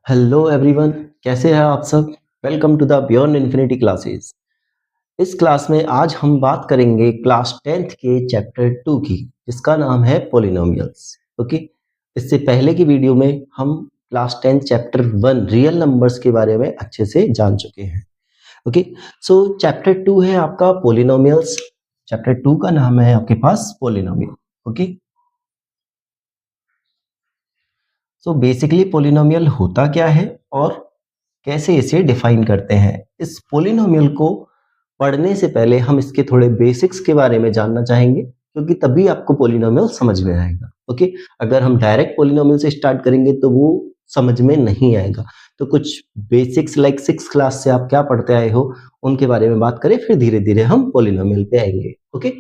Hello everyone, कैसे हैं आप सब। Welcome to the beyond infinity classes. इस क्लास में आज हम बात करेंगे क्लास 10th के चैप्टर 2 की, जिसका नाम है पॉलिनोमियल्स। ओके, इससे पहले की वीडियो में हम क्लास 10 चैप्टर 1 रियल नंबर्स के बारे में अच्छे से जान चुके हैं। ओके, सो चैप्टर 2 है आपका पॉलिनोमियल्स। चैप्टर 2 का नाम है आपके पास polynomial. Okay, so basically polynomial होता क्या है और कैसे इसे डिफाइन करते हैं। इस पॉलिनोमियल को पढ़ने से पहले हम इसके थोड़े बेसिक्स के बारे में जानना चाहेंगे, क्योंकि तभी आपको पॉलिनोमियल समझ में आएगा। ओके, अगर हम डायरेक्ट पॉलिनोमियल से स्टार्ट करेंगे तो वो समझ में नहीं आएगा। तो कुछ बेसिक्स लाइक 6th क्लास से आप क्या पढ़ते आए हो उनके बारे में बात करें, फिर धीरे धीरे हम पॉलिनोमियल पे आएंगे। ओके,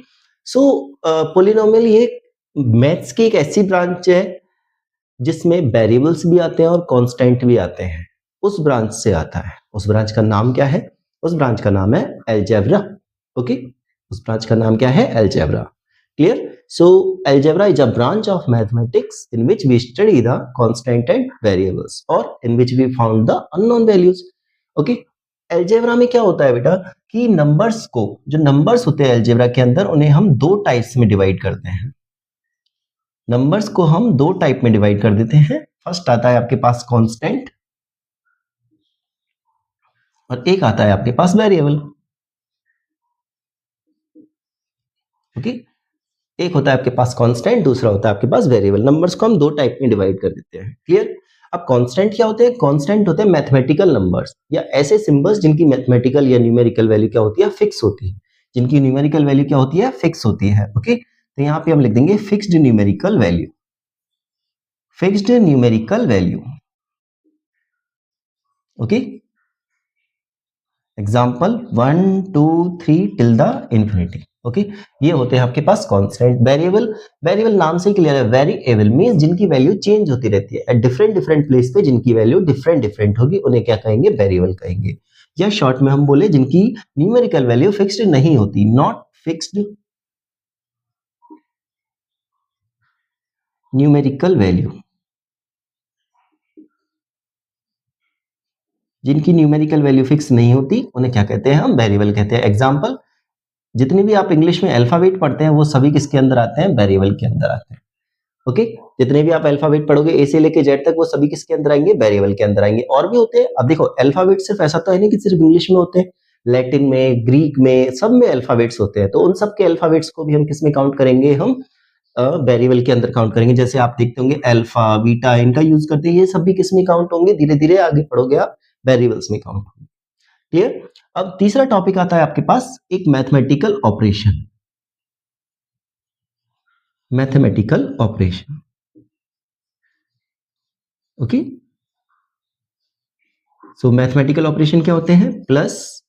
सो पॉलिनोमियल ये मैथ्स की एक ऐसी ब्रांच है जिसमें वेरिएबल्स भी आते हैं और कांस्टेंट भी आते हैं। उस ब्रांच से आता है। उस ब्रांच का नाम क्या है? उस ब्रांच का नाम है अलजेब्रा। ओके, उस ब्रांच का नाम क्या है? Algebra. Clear? So algebra is a branch of mathematics in which we study the constant and variables और in which we found the unknown values. Okay, algebra में क्या होता है बेटा कि नंबर्स को, जो नंबर्स होते हैं अलजेब्रा के अंदर, उन्हें हम दो टाइप्स में डिवाइड करते हैं। नंबर्स को हम दो टाइप में डिवाइड कर देते हैं। फर्स्ट आता है आपके पास कांस्टेंट और एक आता है आपके पास वेरिएबल। ओके, एक होता है आपके पास कांस्टेंट, दूसरा होता है आपके पास वेरिएबल। नंबर्स को हम दो टाइप में डिवाइड कर देते हैं। क्लियर? अब कांस्टेंट क्या होते हैं? कांस्टेंट होते हैं मैथमेटिकल नंबर्स या ऐसे सिंबल्स जिनकी मैथमेटिकल या न्यूमेरिकल वैल्यू क्या होती है? फिक्स होती है। जिनकी न्यूमेरिकल वैल्यू क्या होती है? फिक्स होती है। ओके, तो यहाँ पे हम लिख देंगे fixed numerical value. Fixed numerical value. Okay, example 1 2 3 till the infinity. Okay, ये होते हैं आपके पास कांस्टेंट। वेरिएबल, वेरिएबल नाम से क्लियर है। वेरिएबल मींस जिनकी वैल्यू चेंज होती रहती है एट डिफरेंट डिफरेंट प्लेस पे, जिनकी वैल्यू डिफरेंट डिफरेंट होगी, उन्हें क्या कहेंगे? वेरिएबल कहेंगे। या शॉर्ट में हम बोले जिनकी न्यूमेरिकल वैल्यू फिक्स्ड नहीं होती, नॉट फिक्स्ड न्यूमेरिकल वैल्यू। जिनकी न्यूमेरिकल वैल्यू फिक्स नहीं होती उन्हें क्या कहते हैं? हम वेरिएबल कहते हैं। एग्जाम्पल, जितनी भी आप इंग्लिश में अल्फाबेट पढ़ते हैं वो सभी किसके अंदर आते हैं? वेरिएबल के अंदर आते हैं। ओके, जितने भी आप अल्फाबेट पढ़ोगे ए से लेके जेड तक, वो सभी किसके अंदर आएंगे? वेरिएबल के अंदर आएंगे। और भी होते हैं। अब देखो, अल्फाबेट सिर्फ ऐसा तो है नहीं कि सिर्फ इंग्लिश में होते हैं, लैटिन में, ग्रीक में, सब में अल्फाबेट्स होते हैं। तो उन सब के अल्फाबेट्स को भी हम किस में काउंट करेंगे? हम वेरिएबल के अंदर काउंट करेंगे। जैसे आप देखते होंगे अल्फा, बीटा, इनका यूज करते हैं, ये सब भी किस में काउंट होंगे? धीरे धीरे आगे पढ़ोगे आप, वेरिएबल्स में काउंट होंगे। क्लियर? अब तीसरा टॉपिक आता है आपके पास एक mathematical operation. Mathematical operation. Okay, so mathematical operation क्या होते हैं? Plus,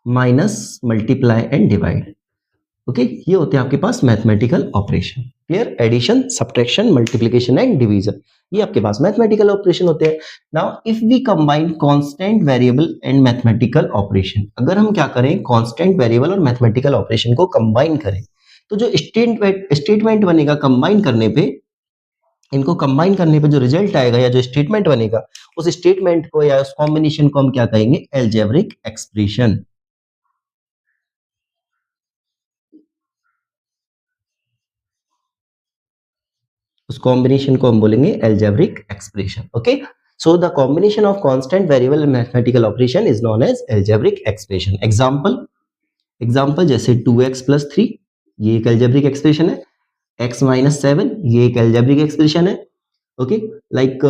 minus, multiply and divide. Okay, ये होते हैं आपके पास mathematical operation. Clear? Addition, subtraction, multiplication and division, ये आपके पास मैथमेटिकल ऑपरेशन होते हैं। Now if we combine constant, variable and mathematical operation, अगर हम क्या करें? कांस्टेंट, वेरिएबल और मैथमेटिकल ऑपरेशन को कंबाइन करें, तो जो स्टेटमेंट बनेगा कंबाइन करने पे, इनको कंबाइन करने पे जो रिजल्ट आएगा या जो स्टेटमेंट बनेगा, उस स्टेटमेंट को या उस कॉम्बिनेशन को हम क्या कहेंगे? Algebraic expression. उस कॉम्बिनेशन को हम बोलेंगे algebraic expression. Okay, so the combination of constant, variable and mathematical operation is known as algebraic expression. Example जैसे 2x प्लस 3, ये एक अलजेब्रिक एक्सप्रेशन है। x माइनस 7, ये एक अलजेब्रिक एक्सप्रेशन है। ओके, लाइक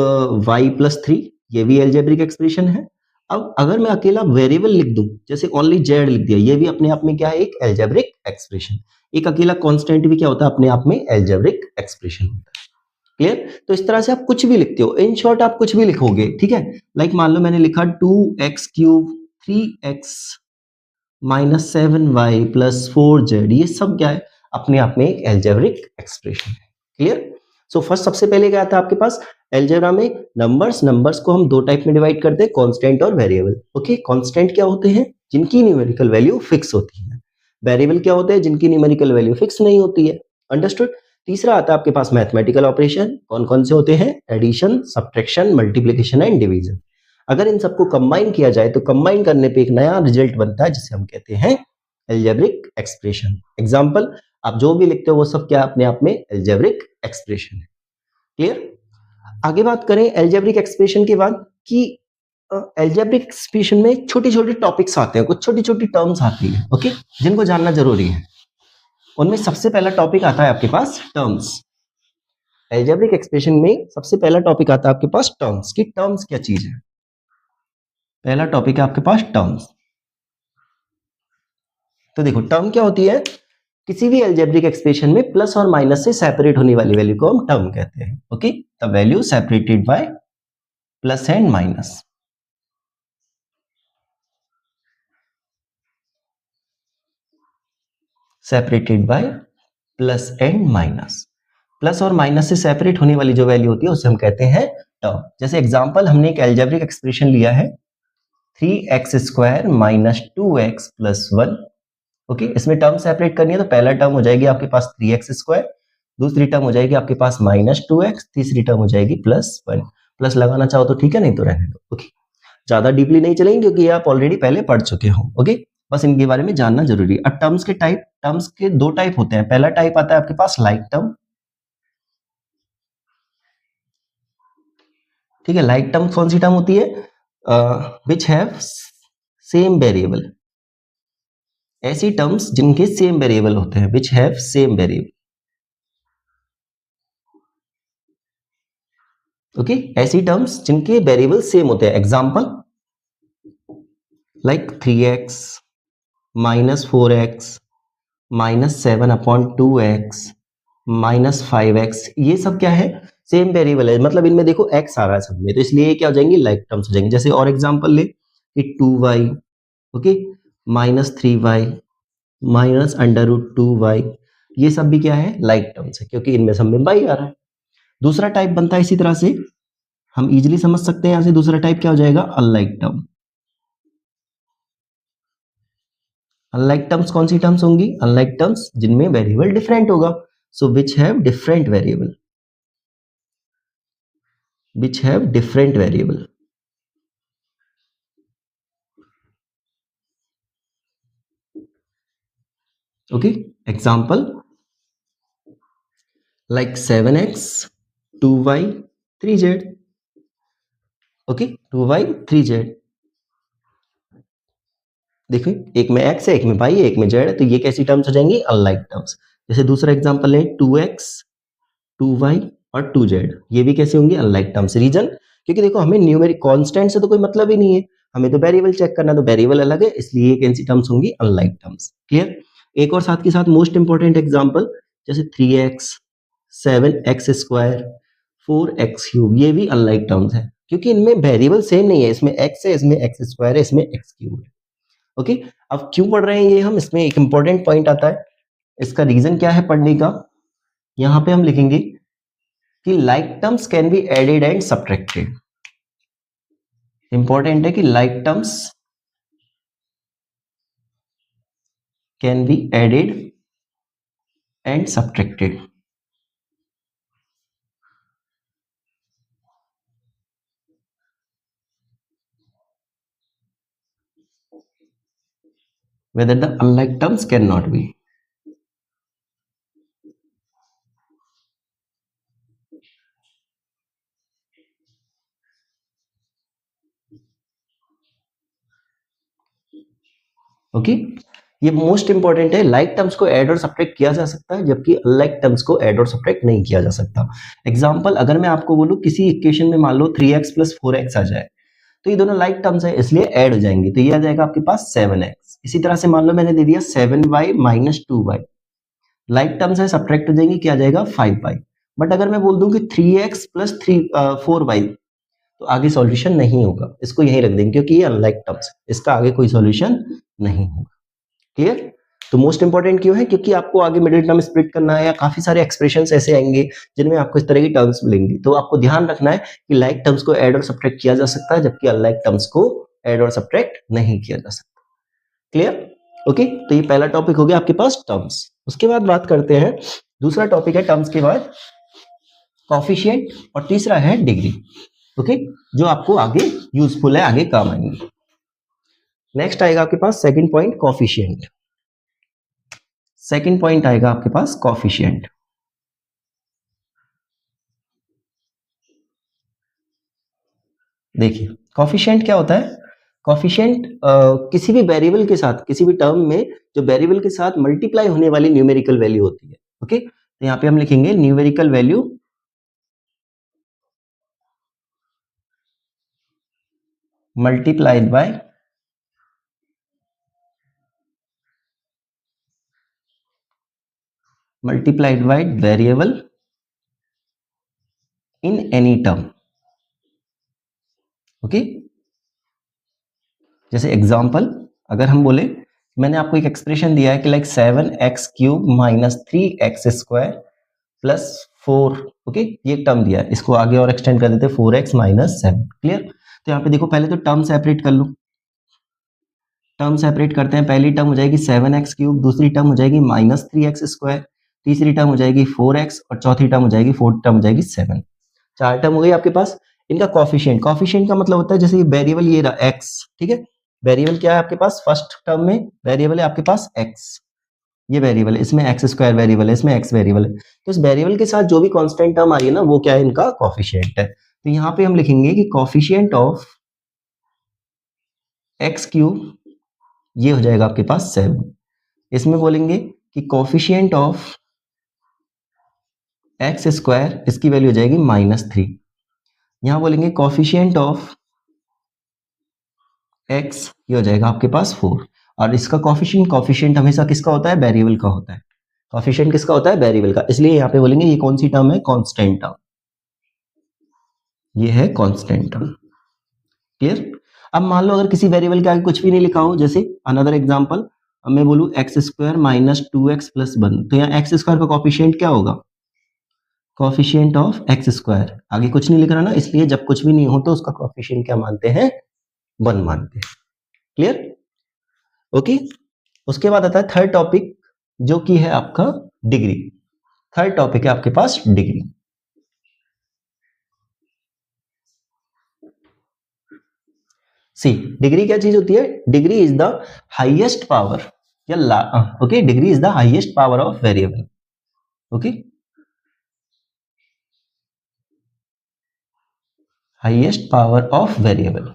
y प्लस 3, ये भी अलजेब्रिक एक्सप्रेशन है। अब अगर मैं अकेला वेरिएबल लिख दूं, जैसे ओनली z लिख दिया, ये भी अपने आप में क्या है? एक अलजेब्रिक एक्सप्रेशन। एक अकेला कांस्टेंट भी क्या होता है? अपने आप में अलजेब्रिक एक्सप्रेशन होता है। क्लियर? तो इस तरह से आप कुछ भी लिखते हो, इन शॉर्ट आप कुछ भी लिखोगे। ठीक है, लाइक मान लो मैंने लिखा 2x cube 3x minus 7y plus 4z, ये सब क्या है? अपने आप में एक अलजेब्रिक एक्सप्रेशन है। क्लियर? सो फर्स्ट, सबसे पहले क्या आता है आपके पास अलजेब्रा में? नंबर्स को हम दो टाइप में डिवाइड करते हैं, कांस्टेंट और वेरिएबल। ओके, कांस्टेंट क्या होते हैं? जिनकी न्यूमेरिकल वैल्यू फिक्स होती है। वेरिएबल क्या होते हैं? जिनकी न्यूमेरिकल वैल्यू फिक्स नहीं होती है। अंडरस्टूड? तीसरा आता है आपके पास मैथमेटिकल ऑपरेशन। कौन कौन से होते हैं? Addition, subtraction, multiplication and division. अगर इन सबको कंबाइन किया जाए तो कंबाइन करने पे एक नया रिजल्ट बनता है जिसे हम कहते हैं एल्जेब्रिक एक्सप्रेशन। एग्जाम्पल, आप जो भी लिखते हो वो सब क्या अपने आप में एल्जेब्रिक एक्सप्रेशन है। क्लियर? आगे बात करें एल्जेब्रिक एक्सप्रेशन के बाद कि एल्जेब्रिक एक्सप्रेशन में छोटे छोटे टॉपिक्स आते हैं, कुछ छोटी छोटी टर्म्स आती है, ओके, जिनको जानना जरूरी है। उनमें सबसे पहला टॉपिक आता है आपके पास टर्म्स। एल्जेब्रिक एक्सप्रेशन में सबसे पहला टॉपिक आता है आपके पास टर्म्स की टर्म्स क्या चीज है। पहला टॉपिक है आपके पास टर्म्स। तो देखो टर्म क्या होती है, किसी भी एल्जेब्रिक एक्सप्रेशन में प्लस और माइनस से सेपरेट होने वाली वैल्यू को हम टर्म कहते हैं। Okay, the value separated by plus and minus. Separated by plus and minus. Plus और माइनस से सेपरेट होने वाली जो वैल्यू होती है उसे हम कहते हैं टर्म। जैसे एग्जांपल, हमने एक एल्जेब्रिक एक्सप्रेशन लिया है 3x² minus 2x plus 1। Okay, इसमें टर्म सेपरेट करनी है तो पहला टर्म हो जाएगी आपके पास 3x², दूसरी टर्म हो जाएगी आपके पास -2x, तीसरी टर्म हो जाएगी +1। प्लस लगाना चाहो तो ठीक है, नहीं तो रहने दो। ओके, ज्यादा डीपली नहीं चलेंगे क्योंकि ये आप ऑलरेडी पहले पढ़ चुके हो। ओके, बस इनके बारे में जानना जरूरी है। अब टर्म्स के टाइप, टर्म्स के दो टाइप होते हैं। पहला टाइप आता है आपके पास लाइक टर्म। ठीक है, लाइक टर्म कौन सी टर्म होती है, विच हैव सेम वेरिएबल। ऐसी टर्म्स जिनके सेम वेरिएबल होते हैं, which have same variable. Okay, ऐसी टर्म्स जिनके वेरिएबल सेम होते हैं। Example like 3x minus 4x minus 7/2x minus 5x, ये सब क्या है, सेम वेरिएबल है, मतलब इनमें देखो x आ रहा है सब में, तो इसलिए ये क्या हो जाएंगे, लाइक टर्म्स हो जाएंगे। जैसे और एग्जांपल ले कि 2y, okay, minus 3y minus √2y, ये सब भी क्या है, लाइक टर्म्स है, क्योंकि इनमें सब में y आ रहा है। दूसरा टाइप बनता है इसी तरह से, हम इजीली समझ सकते हैं यहां से। दूसरा टाइप क्या हो जाएगा, अनलाइक टर्म। अनलाइक टर्म्स कौन सी टर्म्स होंगी, अनलाइक टर्म्स जिनमें वेरिएबल डिफरेंट होगा। So which have different variable, which have different variable. Okay, example like 7x 2y 3z। Okay, 2y 3z। देखिए एक में x है, एक में y है, एक में z है, तो ये कैसी टर्म्स हो जाएंगी, अनलाइक टर्म्स। जैसे दूसरा एग्जांपल है 2x 2y और 2z, ये भी कैसे होंगी, अनलाइक टर्म्स। रीजन, क्योंकि देखो हमें न्यूमेरिक कांस्टेंट से तो कोई मतलब ही नहीं है, हमें तो वेरिएबल चेक करना है, तो वेरिएबल अलग है, इसलिए ये कैसी टर्म्स होंगी, अनलाइक टर्म्स। क्लियर? एक और साथ के साथ मोस्ट इंपॉर्टेंट एग्जांपल, जैसे 3x 7x², 4x3, ये भी अनलाइक टर्म्स है क्योंकि इनमें वेरिएबल सेम नहीं है, इसमें x है, इसमें x² है, इसमें x³ है। ओके, अब क्यों पढ़ रहे हैं ये हम, इसमें एक इंपॉर्टेंट पॉइंट आता है, इसका रीजन क्या है पढ़ने का, यहां पे हम लिखेंगे कि like terms can be added and subtracted. Important है कि like terms can be added and subtracted. whether the unlike terms cannot be। Okay, ये मोस्ट इंपॉर्टेंट है, लाइक टर्म्स को ऐड और सब्ट्रैक्ट किया जा सकता है जबकि अनलाइक टर्म्स को ऐड और सब्ट्रैक्ट नहीं किया जा सकता। एग्जांपल, अगर मैं आपको बोलूं किसी इक्वेशन में मान लो 3x + 4x आ जाए, तो ये दोनों लाइक टर्म्स है इसलिए ऐड हो जाएंगे, तो ये आ जाएगा आपके पास 7x। इसी तरह से मान लो मैंने दे दिया 7y - 2y, लाइक टर्म्स है, सब्ट्रैक्ट हो जाएंगे, क्या आ जाएगा 5y। बट अगर मैं बोल दूं कि 3x + 4y, तो आगे सॉल्यूशन नहीं होगा, इसको यहीं रख देंगे क्योंकि ये अनलाइक टर्म्स है, इसका आगे कोई सॉल्यूशन नहीं होगा। क्लियर? तो मोस्ट इंपॉर्टेंट क्यों है, क्योंकि आपको आगे मिडिल टर्म स्प्लिट करना है या काफी सारे एक्सप्रेशंस ऐसे आएंगे जिनमें आपको इस तरह की टर्म्स मिलेंगी, तो आपको ध्यान रखना है कि लाइक टर्म्स को ऐड और सब्ट्रैक्ट किया जा सकता है जबकि अनलाइक टर्म्स को ऐड और सब्ट्रैक्ट नहीं किया जा सकता। क्लियर? ओके, तो ये पहला टॉपिक हो गया आपके पास टर्म्स। उसके बाद बात करते हैं, दूसरा टॉपिक है टर्म्स के बाद कोएफिशिएंट और तीसरा है डिग्री। ओके, जो आपको आगे यूजफुल है, आगे काम आएंगे। नेक्स्ट आएगा आपके पास second point, coefficient. Second point आएगा आपके पास कॉफिशिएंट। देखिए कॉफिशिएंट क्या होता है? कॉफिशिएंट किसी भी वेरिएबल के साथ, किसी भी टर्म में जो वेरिएबल के साथ मल्टीप्लाई होने वाली न्यूमेरिकल वैल्यू होती है। ओके, तो यहाँ पे हम लिखेंगे numerical value multiplied by variable in any term. Okay, जैसे एग्जांपल अगर हम बोले, मैंने आपको एक एक्सप्रेशन दिया है कि like 7x³ minus 3x² plus 4। Okay, ये टर्म दिया है, इसको आगे और एक्सटेंड कर देते हैं 4x माइनस 7। क्लियर? तो यहाँ पे देखो, पहले तो टर्म सेपरेट कर लो। टर्म सेपरेट करते हैं। पहली टर्म हो जाएगी 7x³, दूसरी टर्म हो जाएगी माइनस 3x², तीसरी टर्म हो जाएगी 4x और चौथी टर्म हो जाएगी, फोर्थ टर्म हो जाएगी 7। 4 टर्म हो गई आपके पास। इनका कॉफिशिएंट, कॉफिशिएंट का मतलब होता है जैसे ये वेरिएबल ये रहा x, ठीक है, वेरिएबल क्या है आपके पास, फर्स्ट टर्म में वेरिएबल है आपके पास x, ये वेरिएबल है, इसमें x² वेरिएबल है, इसमें x वेरिएबल है। तो इस वेरिएबल के साथ जो भी कांस्टेंट टर्म आ रही है ना, वो क्या है, इनका कॉफिशिएंट है। तो यहाँ पे हम लिखेंगे कि कॉफिशिएंट ऑफ x³ ये हो जाएगा आपके पास 7। इसमें बोलेंगे कि कॉफिशिएंट ऑफ x², इसकी वैल्यू हो जाएगी -3। यहां बोलेंगे कॉफिशिएंट ऑफ x, ये हो जाएगा आपके पास 4। और इसका कॉफिशिएंट हमेशा किसका होता है, वेरिएबल का होता है। कॉफिशिएंट किसका होता है, वेरिएबल का, इसलिए यहाँ पे बोलेंगे ये कौन सी टर्म है, कांस्टेंट टर्म, ये है कांस्टेंट टर्म। क्लियर? अब मान लो अगर किसी वेरिएबल के आगे कुछ भी नहीं लिखा हो, जैसे अनदर एग्जांपल, अब मैं बोलूं x² माइनस 2x प्लस 1, तो यहाँ x² का कॉफिशिएंट क्या होगा, कॉफिशिएंट ऑफ x²। आगे कुछ नहीं लिख रहा ना, इसलिए जब कुछ भी नहीं हो तो उसका कॉफिशिएंट क्या मानते हैं, 1 मानते हैं। क्लियर? ओके, उसके बाद आता है थर्ड टॉपिक, जो कि है आपका डिग्री। थर्ड टॉपिक है आपके पास डिग्री। सी, डिग्री क्या चीज होती है, degree is the highest power या okay, degree is the highest power of variable. Okay, highest power of variable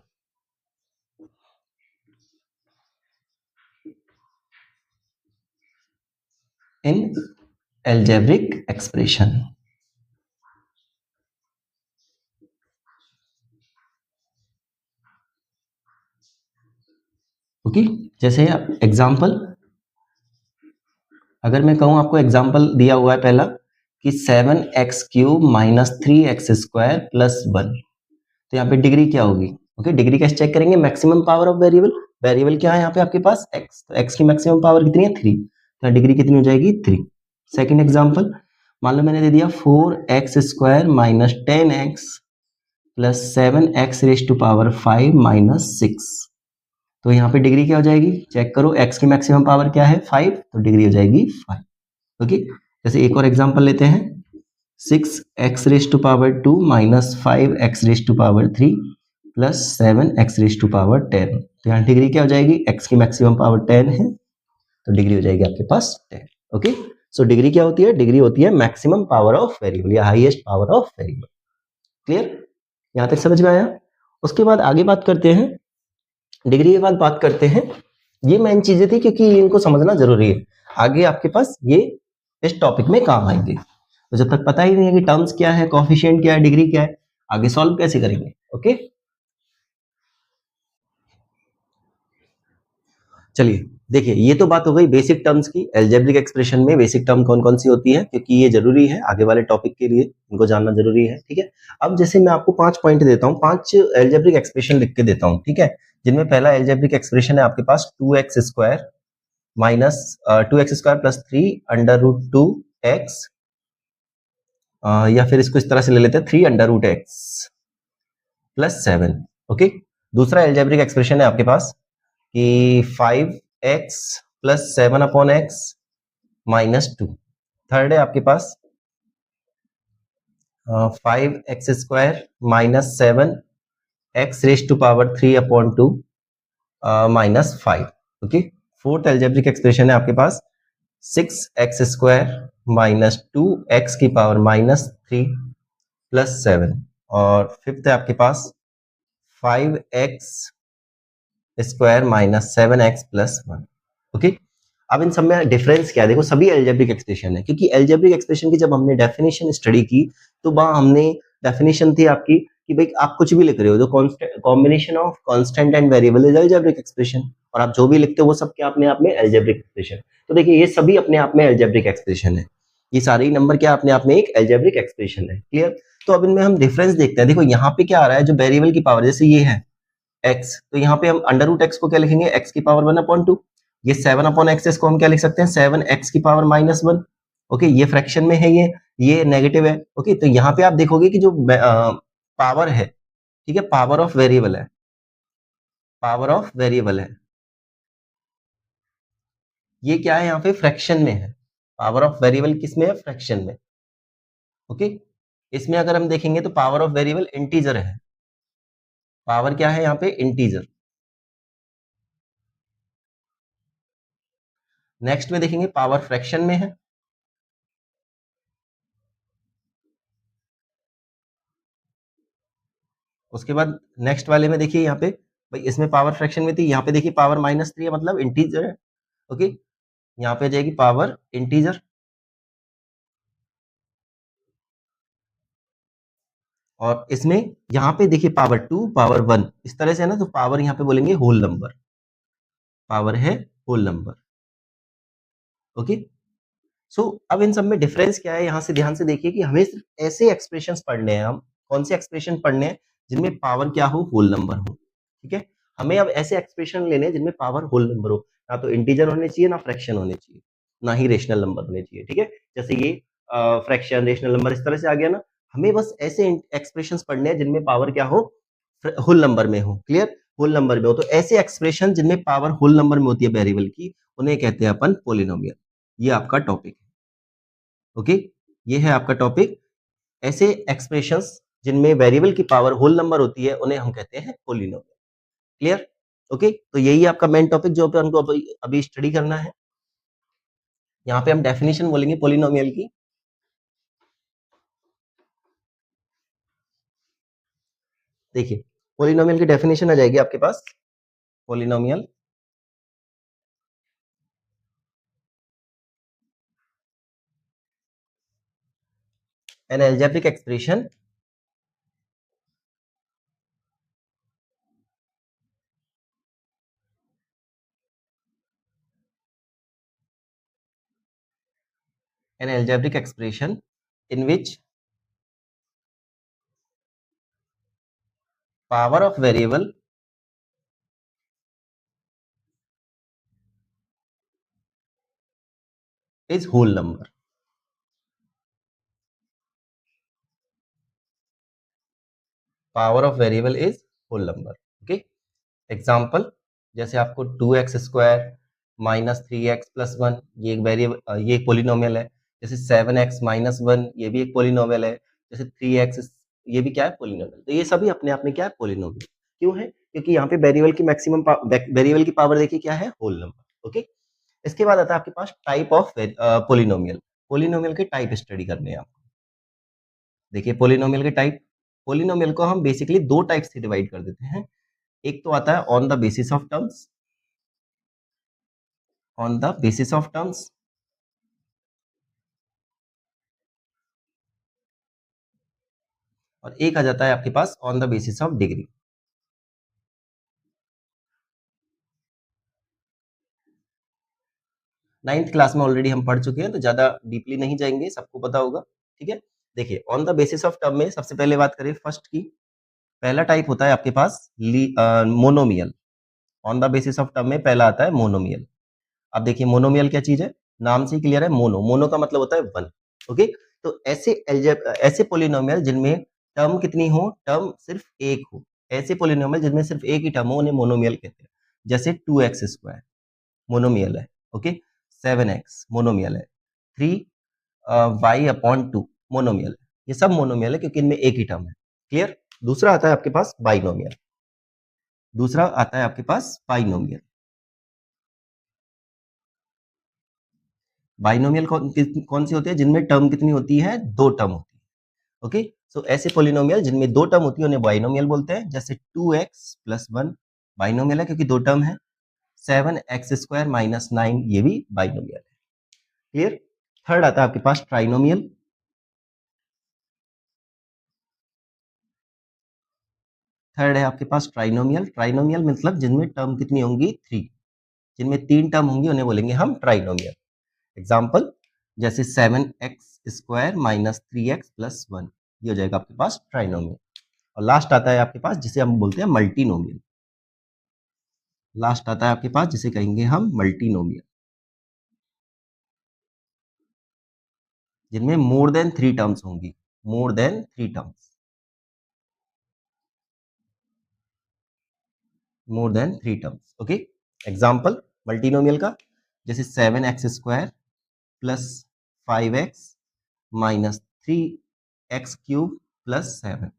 in algebraic expression. Okay, जैसे एग्जांपल, अगर मैं कहूं, आपको एग्जांपल दिया हुआ है पहला कि 7x³ माइनस 3x² प्लस 1, तो यहाँ पे डिग्री क्या होगी। ओके, डिग्री कैसे चेक करेंगे, maximum power of variable. Variable क्या है यहाँ पे आपके पास, x, तो x की मैक्सिमम पावर कितनी है, 3, तो डिग्री कितनी हो जाएगी, 3। सेकंड एग्जांपल, मान लो मैंने दे दिया 4x² minus 10x plus 7x raise to power 5 minus 6, तो यहाँ पे डिग्री क्या हो जाएगी, चेक करो, x की मैक्सिमम पावर क्या है, 5, तो डिग्री हो जाएगी 5। ओके, जैसे एक और एग्जांपल लेते हैं, 6x raise to power 2 minus 5x raise to power 3 plus 7x raise to power 10, तो यहाँ डिग्री क्या हो जाएगी, x की मैक्सिमम पावर 10 है, तो डिग्री हो जाएगी आपके पास 10। ओके, सो डिग्री क्या होती है, डिग्री होती है मैक्सिमम पावर ऑफ वेरिएबल या highest power of variable. Clear? यहां तक समझ में आया? उसके बाद आगे बात करते हैं, डिग्री के बाद बात करते हैं, ये मेन चीजें थी क्योंकि इनको समझना जरूरी है, आगे आपके पास ये इस टॉपिक में काम आएंगे। तो जब तक पता ही नहीं है कि टर्म्स क्या है, कॉफिशिएंट क्या है, डिग्री क्या है, आगे सॉल्व कैसे करेंगे। ओके, चलिए देखिए, ये तो बात हो गई बेसिक टर्म्स की। एल्जेब्रिक एक्सप्रेशन में बेसिक टर्म कौन कौन सी होती है, क्योंकि ये जरूरी है आगे वाले टॉपिक के लिए, इनको जानना जरूरी है। ठीक है, अब जैसे मैं आपको 5 पॉइंट देता हूँ, 5 एल्जेब्रिक एक्सप्रेशन लिख के देता हूँ, ठीक है, जिनमें पहला एल्जेब्रिक एक्सप्रेशन है आपके पास 2x² minus 2x² plus 3 under root 2x, या फिर इसको इस तरह से ले लेते हैं 3 under root x plus 7। Okay, दूसरा एल्जेब्रिक एक्सप्रेशन है आपके पास कि 5x plus 7 upon x minus 2। Third है आपके पास 5x² minus 7x⁻³ minus 5। Okay, fourth algebraic expression है आपके पास 6x² माइनस 2x⁻³ प्लस 7। और फिफ्थ है आपके पास 5x² minus 7x plus 1। Okay, अब इन सब में डिफरेंस क्या है? देखो सभी एल्जेब्रिक एक्सप्रेशन है, क्योंकि एल्जेब्रिक एक्सप्रेशन की जब हमने डेफिनेशन स्टडी की तो वहां हमने डेफिनेशन थी आपकी कि भाई आप कुछ भी लिख रहे हो, जो combination of constant and variable is algebraic expression, और आप जो भी लिखते हो वो सब क्या अपने आप में एल्जेब्रिक एक्सप्रेशन। तो देखिए ये सभी अपने आप में एल्जेब्रिक एक्सप्रेशन है, ये सारे ही नंबर क्या अपने आप में एक एल्जेब्रिक एक्सप्रेशन है। क्लियर? तो अब इनमें हम डिफरेंस देखते हैं। देखो यहाँ पे क्या आ रहा है, जो वेरिएबल की पावर, जैसे ये है x, तो यहाँ पे हम अंडर रूट x को क्या लिखेंगे, x की पावर 1/2। ये 7/x इसको हम क्या लिख सकते हैं, 7x की पावर -1। ओके, ये फ्रैक्शन में है, ये नेगेटिव है। ओके, तो यहाँ पे आप देखोगे कि जो पावर है, ठीक है, पावर ऑफ वेरिएबल है, पावर ऑफ वेरिएबल है, ये क्या है यहाँ पे फ्रैक्शन में है। पावर ऑफ वेरिएबल किस में है, फ्रैक्शन में। ओके, इसमें अगर हम देखेंगे तो पावर ऑफ वेरिएबल इंटीजर है, पावर क्या है यहाँ पे, इंटीजर। नेक्स्ट में देखेंगे पावर फ्रैक्शन में है। उसके बाद नेक्स्ट वाले में देखिए यहाँ पे, भाई इसमें पावर फ्रैक्शन में थी, यहाँ पे देखिए पावर -3 है, मतलब इंटीजर है। ओके, यहाँ पे जाएगी पावर इंटीजर। और इसमें यहाँ पे देखिए पावर 2, पावर 1, इस तरह से है ना, तो पावर यहाँ पे बोलेंगे होल नंबर, पावर है होल नंबर। ओके, सो अब इन सब में डिफरेंस क्या है, यहाँ से ध्यान से देखिए कि हमें सिर्फ ऐसे एक्सप्रेशंस पढ़ने हैं। हम कौन से एक्सप्रेशन पढ़ने हैं, जिनमें पावर क्या हो, होल नंबर हो। ठीक है, हमें अब ऐसे एक्सप्रेशन लेने हैं जिनमें पावर होल नंबर हो, ना तो इंटीजर होने चाहिए, ना फ्रैक्शन होने चाहिए, ना ही रेशनल नंबर होने चाहिए। ठीक है, जैसे ये फ्रैक्शन, रेशनल नंबर, इस तरह से आ गया ना। हमें बस ऐसे एक्सप्रेशंस पढ़ने हैं जिनमें पावर क्या हो, होल नंबर में हो। क्लियर? होल नंबर में हो, तो ऐसे एक्सप्रेशन जिनमें पावर होल नंबर में होती है वेरिएबल की, उन्हें कहते हैं अपन पोलिनोमियल। ये आपका टॉपिक है। ओके, ये है आपका टॉपिक। ऐसे एक्सप्रेशंस जिनमें वेरिएबल की पावर होल नंबर होती है, उन्हें हम कहते हैं पोलिनोमियल। क्लियर? ओके, तो यही आपका मेन टॉपिक जो अपन को अभी स्टडी करना है। यहाँ पे हम डेफिनेशन बोलेंगे पोलिनोमियल की। देखिए पोलिनोमियल की डेफिनेशन आ जाएगी आपके पास। Polynomial an algebraic expression an algebraic expression in which power of variable is whole number. Power of variable is whole number. Okay, example, जैसे आपको 2x² माइनस 3x प्लस 1, ये एक वेरिएबल, ये एक पोलिनोमियल है। जैसे 7x माइनस 1, ये भी एक पोलिनोमियल है। जैसे 3x, ये भी क्या है, पोलिनोमियल। तो ये सभी अपने आप में क्या है, पोलिनोमियल। क्यों है? क्योंकि यहाँ पे वेरिएबल की मैक्सिमम वेरिएबल की पावर देखिए क्या है, होल नंबर। ओके, इसके बाद आता है आपके पास टाइप ऑफ पोलिनोमियल। पोलिनोमियल के टाइप स्टडी करने हैं आपको। देखिए पोलिनोमियल के टाइप, पोलिनोमियल को हम बेसिकली दो टाइप से डिवाइड कर देते हैं। एक तो आता है on the basis of terms, on the basis of terms, और एक आ जाता है आपके pass on the basis of degree. Ninth class में ऑलरेडी हम पढ़ चुके हैं, तो ज्यादा डीपली नहीं जाएंगे, सबको पता होगा। ठीक है, देखिए on the basis of term में सबसे पहले बात करें फर्स्ट की, पहला टाइप होता है आपके पास monomial. On the basis of term में पहला आता है मोनोमियल। अब देखिए मोनोमियल क्या चीज है, नाम से क्लियर है, मोनो, मोनो का मतलब होता है वन। ओके, तो ऐसे पोलिनोमियल जिनमें टर्म कितनी हो, टर्म सिर्फ एक हो, ऐसे पोलिनोमियल जिनमें सिर्फ एक ही टर्म हो, उन्हें मोनोमियल कहते हैं। जैसे 2x² मोनोमियल है। ओके, 7x मोनोमियल है, 3y/2 मोनोमियल है। ये सब मोनोमियल है क्योंकि इनमें एक ही टर्म है। क्लियर? दूसरा आता है आपके पास बाइनोमियल। दूसरा आता है आपके पास बाइनोमियल। बाइनोमियल कौन सी होती है? जिनमें टर्म कितनी होती है? दो टर्म होती है। ओके, सो ऐसे पोलिनोमियल जिनमें दो टर्म होती है उन्हें बाइनोमियल बोलते हैं। जैसे 2x+1 बाइनोमियल है क्योंकि दो टर्म है। 7x² - 9 ये भी बाइनोमियल है। क्लियर? थर्ड आता है आपके पास ट्राइनोमियल। थर्ड है आपके पास ट्राइनोमियल। ट्राइनोमियल मतलब जिनमें टर्म कितनी होंगी? 3। जिनमें 3 टर्म होंगी उन्हें बोलेंगे हम ट्राइनोमियल। एग्जाम्पल जैसे 7x² - 3x+1, ये हो जाएगा आपके पास ट्राइनोमियल। और लास्ट आता है आपके पास जिसे हम बोलते हैं मल्टीनोमियल। लास्ट आता है आपके पास जिसे कहेंगे हम मल्टीनोमियल, जिनमें मोर देन 3 टर्म्स होंगी। More than 3 terms. More than 3 terms. Okay, example multinomial का जैसे 7x² + 5x - 3x³ + 7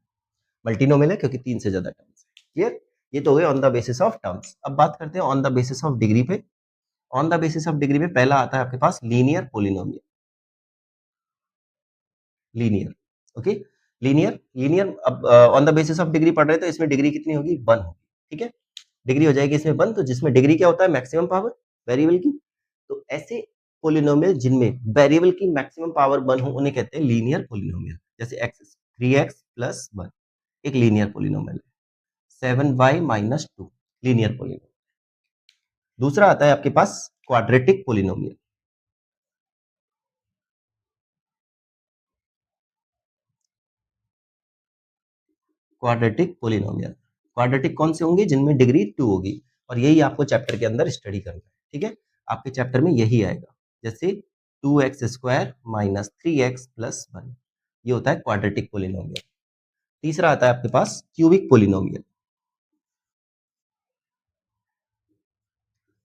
मल्टीनोमियल है क्योंकि 3 से ज्यादा टर्म्स है। क्लियर? ये तो हो गए on the basis of terms. अब बात करते हैं on the basis of degree पे। On the basis of degree में पहला आता है आपके पास linear polynomial. Linear, okay, linear linear. अब on the basis of degree पढ़ रहे हैं तो इसमें डिग्री कितनी होगी? 1 होगी। ठीक है, डिग्री हो जाएगी इसमें 1। तो जिसमें डिग्री क्या होता है? मैक्सिमम पावर वेरिएबल की। तो ऐसे पोलिनोमियल जिनमें वेरिएबल की मैक्सिमम पावर 1 हो उन्हें कहते हैं लीनियर पोलिनोमियल। जैसे 3x+1 एक लीनियर पोलिनोमियल है। 7y - 2 linear polynomial. दूसरा आता है आपके पास quadratic polynomial. Quadratic polynomial. Quadratic कौन से होंगे? जिनमें डिग्री 2 होगी। और यही आपको चैप्टर के अंदर स्टडी करना है। ठीक है, आपके चैप्टर में यही आएगा। जैसे 2x² - 3x+1 ये होता है क्वाड्रेटिक पोलिनोमियल। तीसरा आता है आपके पास क्यूबिक पोलिनोमियल।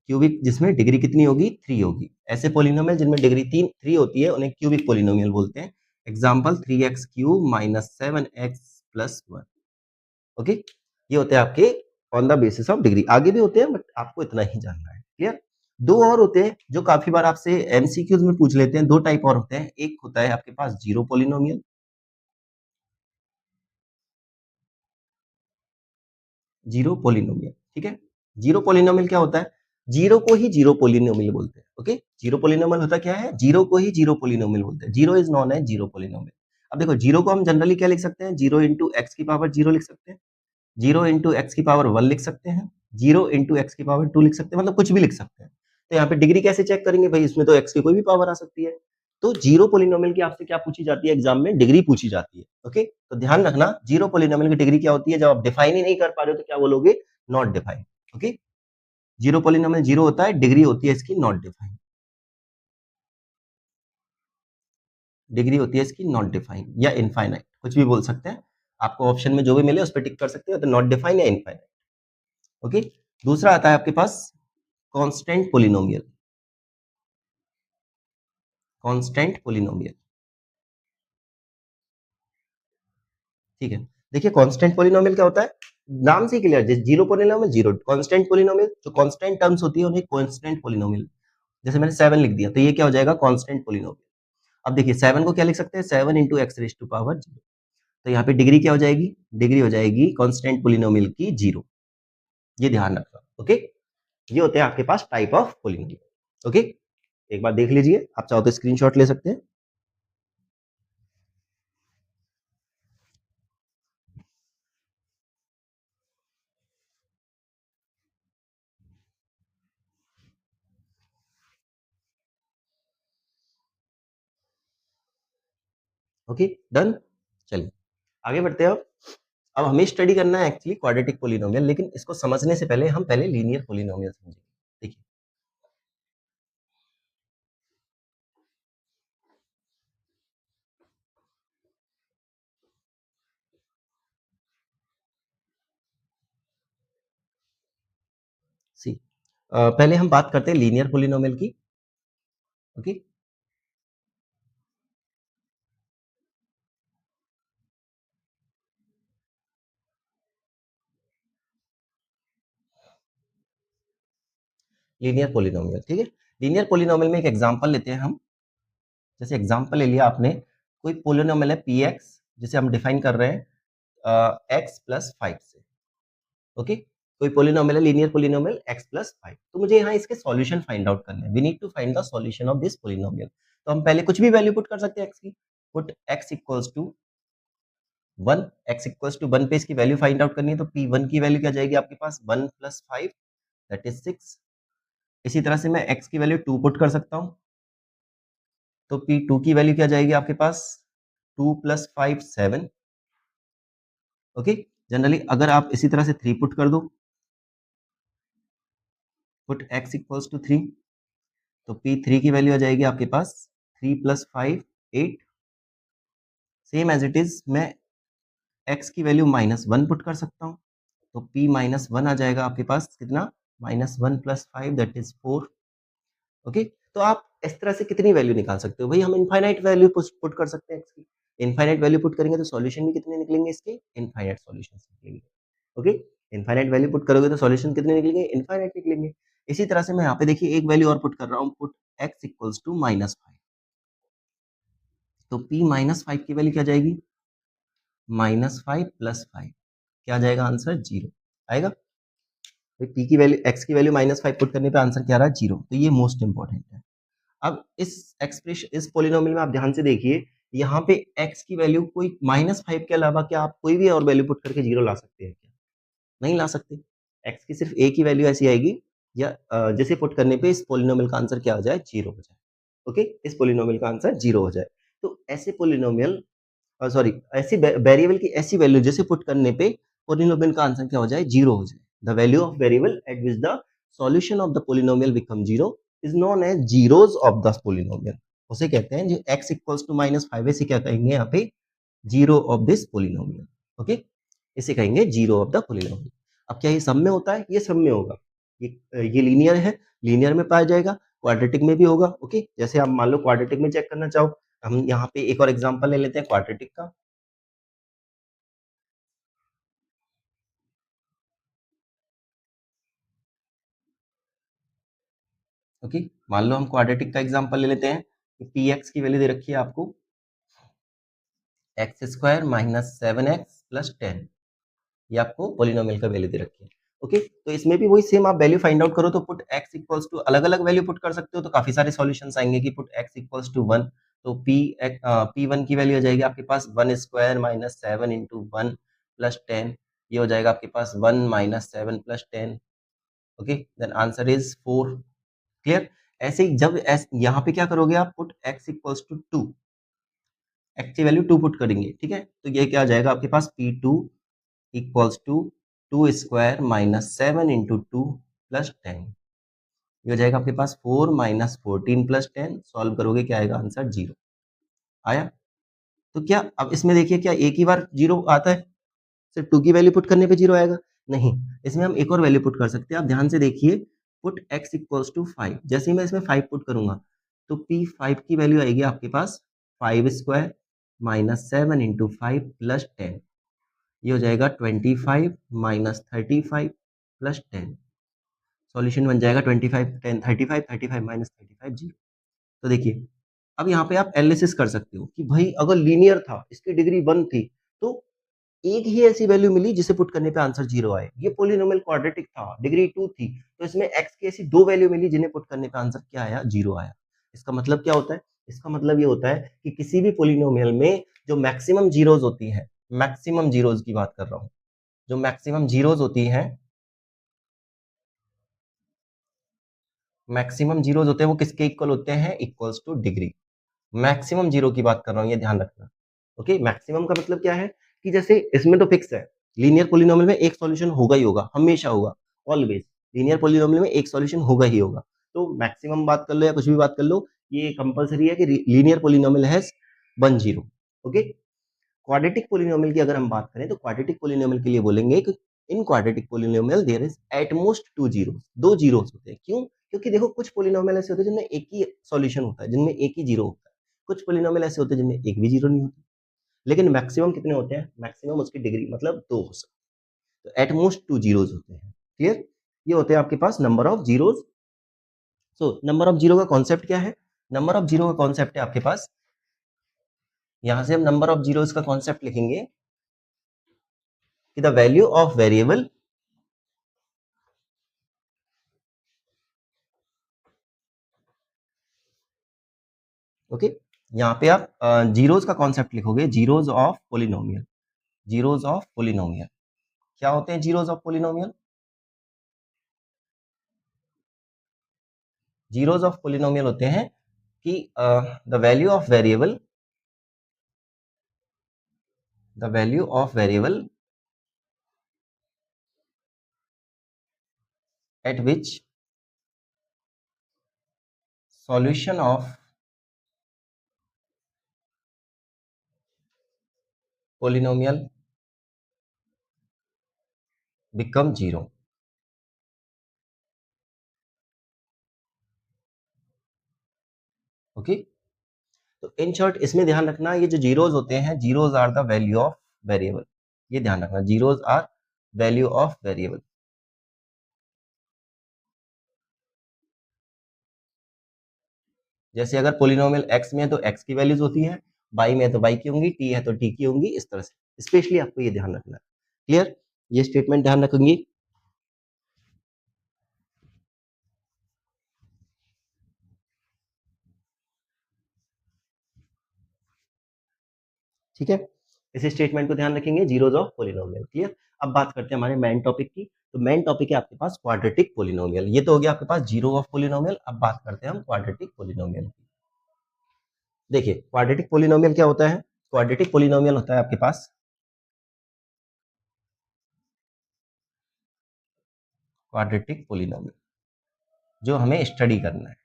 क्यूबिक जिसमें डिग्री कितनी होगी? 3 होगी। ऐसे पोलिनोमियल जिनमें डिग्री 3 होती है उन्हें क्यूबिक पोलिनोमियल बोलते हैं। Example 3x³ - 7x+1। ओके, ये होते हैं आपके on the basis of degree. आगे भी होते हैं बट आपको इतना ही जानना है। क्लियर? दो और होते हैं जो काफी बार आपसे एमसीक्यूज में पूछ लेते हैं। दो टाइप और होते हैं। एक होता है आपके पास जीरो पोलिनोमियल। जीरो पोलिनोमियल, ठीक है। जीरो पोलिनोमियल क्या होता है? जीरो को ही जीरो पोलिनोमियल बोलते हैं। ओके, जीरो पोलिनोमियल होता क्या है? जीरो को ही जीरो पोलिनोमियल बोलते हैं। Zero is known as zero polynomial. अब देखो जीरो को हम जनरली क्या लिख सकते हैं? जीरो इंटू एक्स की पावर जीरो लिख सकते हैं। जीरो इंटू एक्स की पावर 1 लिख सकते हैं। जीरो इंटू एक्स की पावर 2 लिख सकते हैं। मतलब कुछ भी लिख सकते हैं। तो यहाँ पे डिग्री कैसे चेक करेंगे भाई? इसमें तो एक्स की कोई भी पावर आ सकती है। तो जीरो पोलिनोमियल की आपसे क्या पूछी जाती है एग्जाम में? डिग्री पूछी जाती है। ओके, तो ध्यान रखना जीरो पोलिनोमियल की डिग्री क्या होती है। जब आप डिफाइन ही नहीं कर पा रहे हो तो क्या बोलोगे? Not define. Okay, zero polynomial zero होता है, डिग्री होती है इसकी नॉट डिफाइन। डिग्री होती है इसकी नॉट डिफाइन या इनफाइनाइट, कुछ भी बोल सकते हैं। आपको ऑप्शन में जो भी मिले उस पर टिक कर सकते हो, तो नॉट डिफाइन या इनफाइनाइट। ओके, दूसरा आता है आपके पास कांस्टेंट पोलिनोमियल। कांस्टेंट पोलिनोमियल, ठीक है। देखिए कांस्टेंट पोलिनोमियल क्या होता है? नाम से क्लियर, जैसे zero polynomial zero, constant polynomial जो कांस्टेंट टर्म्स होती है उन्हें कांस्टेंट पोलिनोमियल। जैसे मैंने 7 लिख दिया तो ये क्या हो जाएगा? Constant polynomial. अब देखिए 7 को क्या लिख सकते हैं? 7 into x raise to power zero. तो यहाँ पे डिग्री क्या हो जाएगी? डिग्री हो जाएगी कांस्टेंट पोलिनोमियल की जीरो। ये ध्यान रखना। ओके, ये होते हैं आपके पास टाइप ऑफ पोलिनोमियल। ओके, एक बार देख लीजिए, आप चाहो तो स्क्रीनशॉट ले सकते हैं। Okay, done. चलिए आगे बढ़ते हैं। अब हमें स्टडी करना है एक्चुअली क्वाड्रेटिक पोलिनोमियल, लेकिन इसको समझने से पहले हम पहले लीनियर पोलिनोमियल समझेंगे। देखिए सी, पहले हम बात करते हैं लीनियर पोलिनोमियल की। ओके, लीनियर पोलिनोमियल, ठीक है। लीनियर पोलिनोमियल में एक एग्जांपल लेते हैं हम। जैसे एग्जांपल ले लिया आपने, कोई पोलिनोमियल है पी एक्स, जिसे हम डिफाइन कर रहे हैं एक्स प्लस 5 से। ओके, कोई पोलिनोमियल है, लीनियर पोलिनोमियल x प्लस 5। तो मुझे यहाँ इसके सॉल्यूशन फाइंड आउट करने हैं। We need to find the solution of this polynomial. तो हम पहले कुछ भी वैल्यू पुट कर सकते हैं x की। Put x equals to 1, x equals to 1 पे इसकी वैल्यू फाइंड आउट करनी है। तो p1 की वैल्यू क्या जाएगी आपके पास, 1 प्लस 5 दैट इज 6। इसी तरह से मैं x की वैल्यू 2 पुट कर सकता हूँ। तो p2 की वैल्यू क्या जाएगी आपके पास, 2 प्लस 5 7। ओके, जनरली अगर आप इसी तरह से 3 पुट कर दो, पुट x इक्वल्स टू 3, तो P3 की वैल्यू आ जाएगी आपके पास 3 plus 5 8। Same as it is मैं x की वैल्यू -1 पुट कर सकता हूँ। तो P -1 आ जाएगा आपके पास कितना, -1 प्लस 5 दैट इज 4। ओके, तो आप इस तरह से कितनी वैल्यू निकाल सकते हो भाई, हम इनफाइनाइट वैल्यू पुट कर सकते हैं x की। इनफाइनाइट वैल्यू पुट करेंगे तो सॉल्यूशन भी कितने निकलेंगे इसके, इनफाइनाइट सॉल्यूशन निकलेंगे। ओके, इनफाइनाइट वैल्यू पुट करोगे तो सॉल्यूशन कितने निकलेंगे, इनफाइनाइट निकलेंगे। इसी तरह से मैं यहाँ पे देखिए एक वैल्यू और पुट कर रहा हूँ, पुट x इक्वल्स टू -5। तो p -5 की वैल्यू क्या जाएगी, -5 प्लस 5, क्या जाएगा आंसर, 0 आएगा। तो p की वैल्यू, x की वैल्यू -5 पुट करने पे आंसर क्या रहा, 0। तो ये मोस्ट इंपॉर्टेंट है। अब इस एक्सप्रेशन, इस पोलिनोमियल में आप ध्यान से देखिए, यहाँ पे x की वैल्यू कोई -5 के अलावा क्या आप कोई भी और वैल्यू पुट करके 0 ला सकते हैं क्या, नहीं ला सकते। x की सिर्फ a की वैल्यू ऐसी आएगी, या जिसे पुट करने पे इस पोलिनोमियल का आंसर क्या हो जाए, 0 हो जाए। ओके, इस पोलिनोमियल का आंसर 0 हो जाए। तो ऐसे पोलिनोमियल, सॉरी, ऐसी वेरिएबल की ऐसी वैल्यू जिसे पुट करने पे पोलिनोमियल का आंसर क्या हो जाए, 0 हो जाए। The value of variable at which the solution of the polynomial become 0 is known as zeros of the polynomial. उसे कहते हैं जो x इक्वल्स टू -5 से क्या कहेंगे यहाँ पे, zero of this polynomial. Okay, इसे कहेंगे जीरो ऑफ द पोलिनोमियल। अब क्या ये सब में होता है, ये सब में होगा। ये लीनियर है, लीनियर में पाया जाएगा, क्वाड्रेटिक में भी होगा। ओके, जैसे आप मान लो क्वाड्रेटिक में चेक करना चाहो, हम यहाँ पे एक और एग्जांपल ले लेते हैं क्वाड्रेटिक का। ओके, मान लो हम क्वाड्रेटिक का एग्जांपल ले लेते हैं कि पी एक्स की वैल्यू दे रखी है आपको एक्स स्क्वायर -7x+10, ये आपको पोलिनोमियल का वैल्यू दे रखी है। ओके, तो इसमें भी वही सेम आप वैल्यू फाइंड आउट करो, तो पुट x इक्वल्स टू, अलग अलग वैल्यू पुट कर सकते हो, तो काफी सारे सॉल्यूशंस आएंगे कि पुट x इक्वल्स टू 1। तो p1 की वैल्यू आ जाएगी आपके पास 1 स्क्वायर -7 इंटू 1 प्लस 10, ये हो जाएगा आपके पास 1 -7 plus 10। Okay, then answer is 4। Clear. ऐसे ही जब यहाँ पे क्या करोगे आप, put x equals to 2, x की वैल्यू 2 पुट करेंगे, ठीक है। तो ये क्या आ जाएगा आपके पास, p2 equals to 2 square -7 into 2 plus 10, ये हो जाएगा आपके पास 4 -14 प्लस 10। सॉल्व करोगे क्या आएगा आंसर, 0 आया। तो क्या अब इसमें देखिए, क्या एक ही बार 0 आता है, सिर्फ 2 की वैल्यू पुट करने पे 0 आएगा, नहीं। इसमें हम एक और वैल्यू पुट कर सकते हैं। आप ध्यान से देखिए, पुट x इक्वल्स टू 5, जैसे ही मैं इसमें 5 पुट करूंगा तो p5 की वैल्यू आएगी आपके पास 5 स्क्वायर -7 इंटू 5 प्लस 10, ये हो जाएगा 25 -35 प्लस 10। सॉल्यूशन बन जाएगा 25 10 35 35 -35 0। तो देखिए, अब यहाँ पे आप एनालिसिस कर सकते हो कि भाई अगर लीनियर था, इसकी डिग्री 1 थी, तो एक ही ऐसी वैल्यू मिली जिसे पुट करने पे आंसर 0 आए। ये पोलिनोमियल क्वाड्रेटिक था, डिग्री 2 थी, तो इसमें x की ऐसी दो वैल्यू मिली जिन्हें पुट करने पे आंसर क्या आया, 0 आया। इसका मतलब क्या होता है, इसका मतलब ये होता है कि किसी भी पोलिनोमियल में जो मैक्सिमम जीरोज होती है, मैक्सिमम जीरोज की बात कर रहा हूं, जो मैक्सिमम जीरोज होती हैं, मैक्सिमम जीरोज होते हैं वो किसके इक्वल होते हैं, equals two degree. Maximum zero की बात कर रहा हूं, ये ध्यान रखना। ओके, मैक्सिमम का मतलब क्या है कि जैसे इसमें तो फिक्स है, लीनियर पोलिनोमियल में एक सॉल्यूशन होगा ही होगा, हमेशा होगा, ऑलवेज। लीनियर पोलिनोमियल में एक सॉल्यूशन होगा ही होगा। तो मैक्सिमम बात कर लो या कुछ भी बात कर लो, ये कंपलसरी है कि linear polynomial has 1 0। Okay, quadratic polynomial की अगर हम बात करें तो क्वाड्रेटिक पोलिनोमियल के लिए बोलेंगे कि in quadratic polynomial there is at most 2 zeros, दो जीरोस होते हैं। क्यों? क्योंकि देखो कुछ पोलिनोमियल ऐसे होते हैं जिनमें एक ही सॉल्यूशन होता है, जिनमें एक ही जीरो होता है। कुछ पोलिनोमियल ऐसे होते हैं जिनमें एक भी जीरो नहीं होता। लेकिन मैक्सिमम कितने होते हैं, मैक्सिमम उसकी डिग्री मतलब 2 हो सकते हैं। तो एट मोस्ट 2 जीरोस होते हैं। क्लियर। ये होते हैं आपके पास number of zeros so number of zero का कॉन्सेप्ट क्या है? नंबर ऑफ जीरो का कॉन्सेप्ट है आपके पास, यहां से हम नंबर ऑफ जीरोस का कॉन्सेप्ट लिखेंगे कि the value of variable okay. यहाँ पे आप जीरोस का कॉन्सेप्ट लिखोगे, zeros of polynomial. Zeros of polynomial क्या होते हैं? Zeros of polynomial, zeros of polynomial होते हैं कि the value of variable, the value of variable at which solution of polynomial become zero। Okay, तो इन शॉर्ट इसमें ध्यान रखना, ये जो जीरोज होते हैं, zeros are the value of variable. ये ध्यान रखना, zeros are value of variable. जैसे अगर पोलिनोमियल एक्स में है तो एक्स की वैल्यूज होती है, वाई में है तो वाई की होंगी, टी है तो टी की होंगी, इस तरह से स्पेशली आपको ये ध्यान रखना है। क्लियर? ये स्टेटमेंट ध्यान रखेंगे। ठीक है, इस स्टेटमेंट को ध्यान रखेंगे, जीरोज ऑफ पोलिनोमियल। क्लियर? अब बात करते हैं हमारे मेन टॉपिक की। तो मेन टॉपिक है आपके पास क्वाड्रेटिक पोलिनोमियल। ये तो हो गया आपके पास जीरो ऑफ पोलिनोमियल। अब बात करते हैं हम क्वाड्रेटिक पोलिनोमियल की। देखिए क्वाड्रेटिक पोलिनोमियल क्या होता है? क्वाड्रेटिक पोलिनोमियल होता है आपके पास क्वाड्रेटिक पोलिनोमियल जो हमें स्टडी करना है।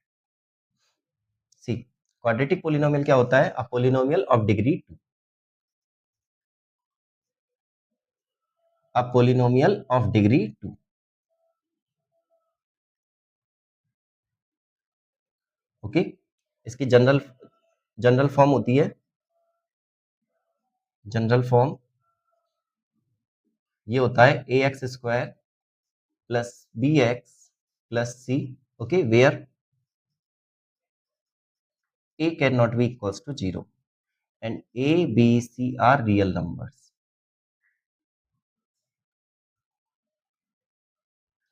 सी, क्वाड्रेटिक पोलिनोमियल क्या होता है? A polynomial of degree 2, a polynomial of degree 2। Okay, इसकी जनरल जनरल फॉर्म होती है, जनरल फॉर्म ये होता है ए x square plus B x plus C. Okay, where a cannot be equals to 0 and a, b, c are real numbers।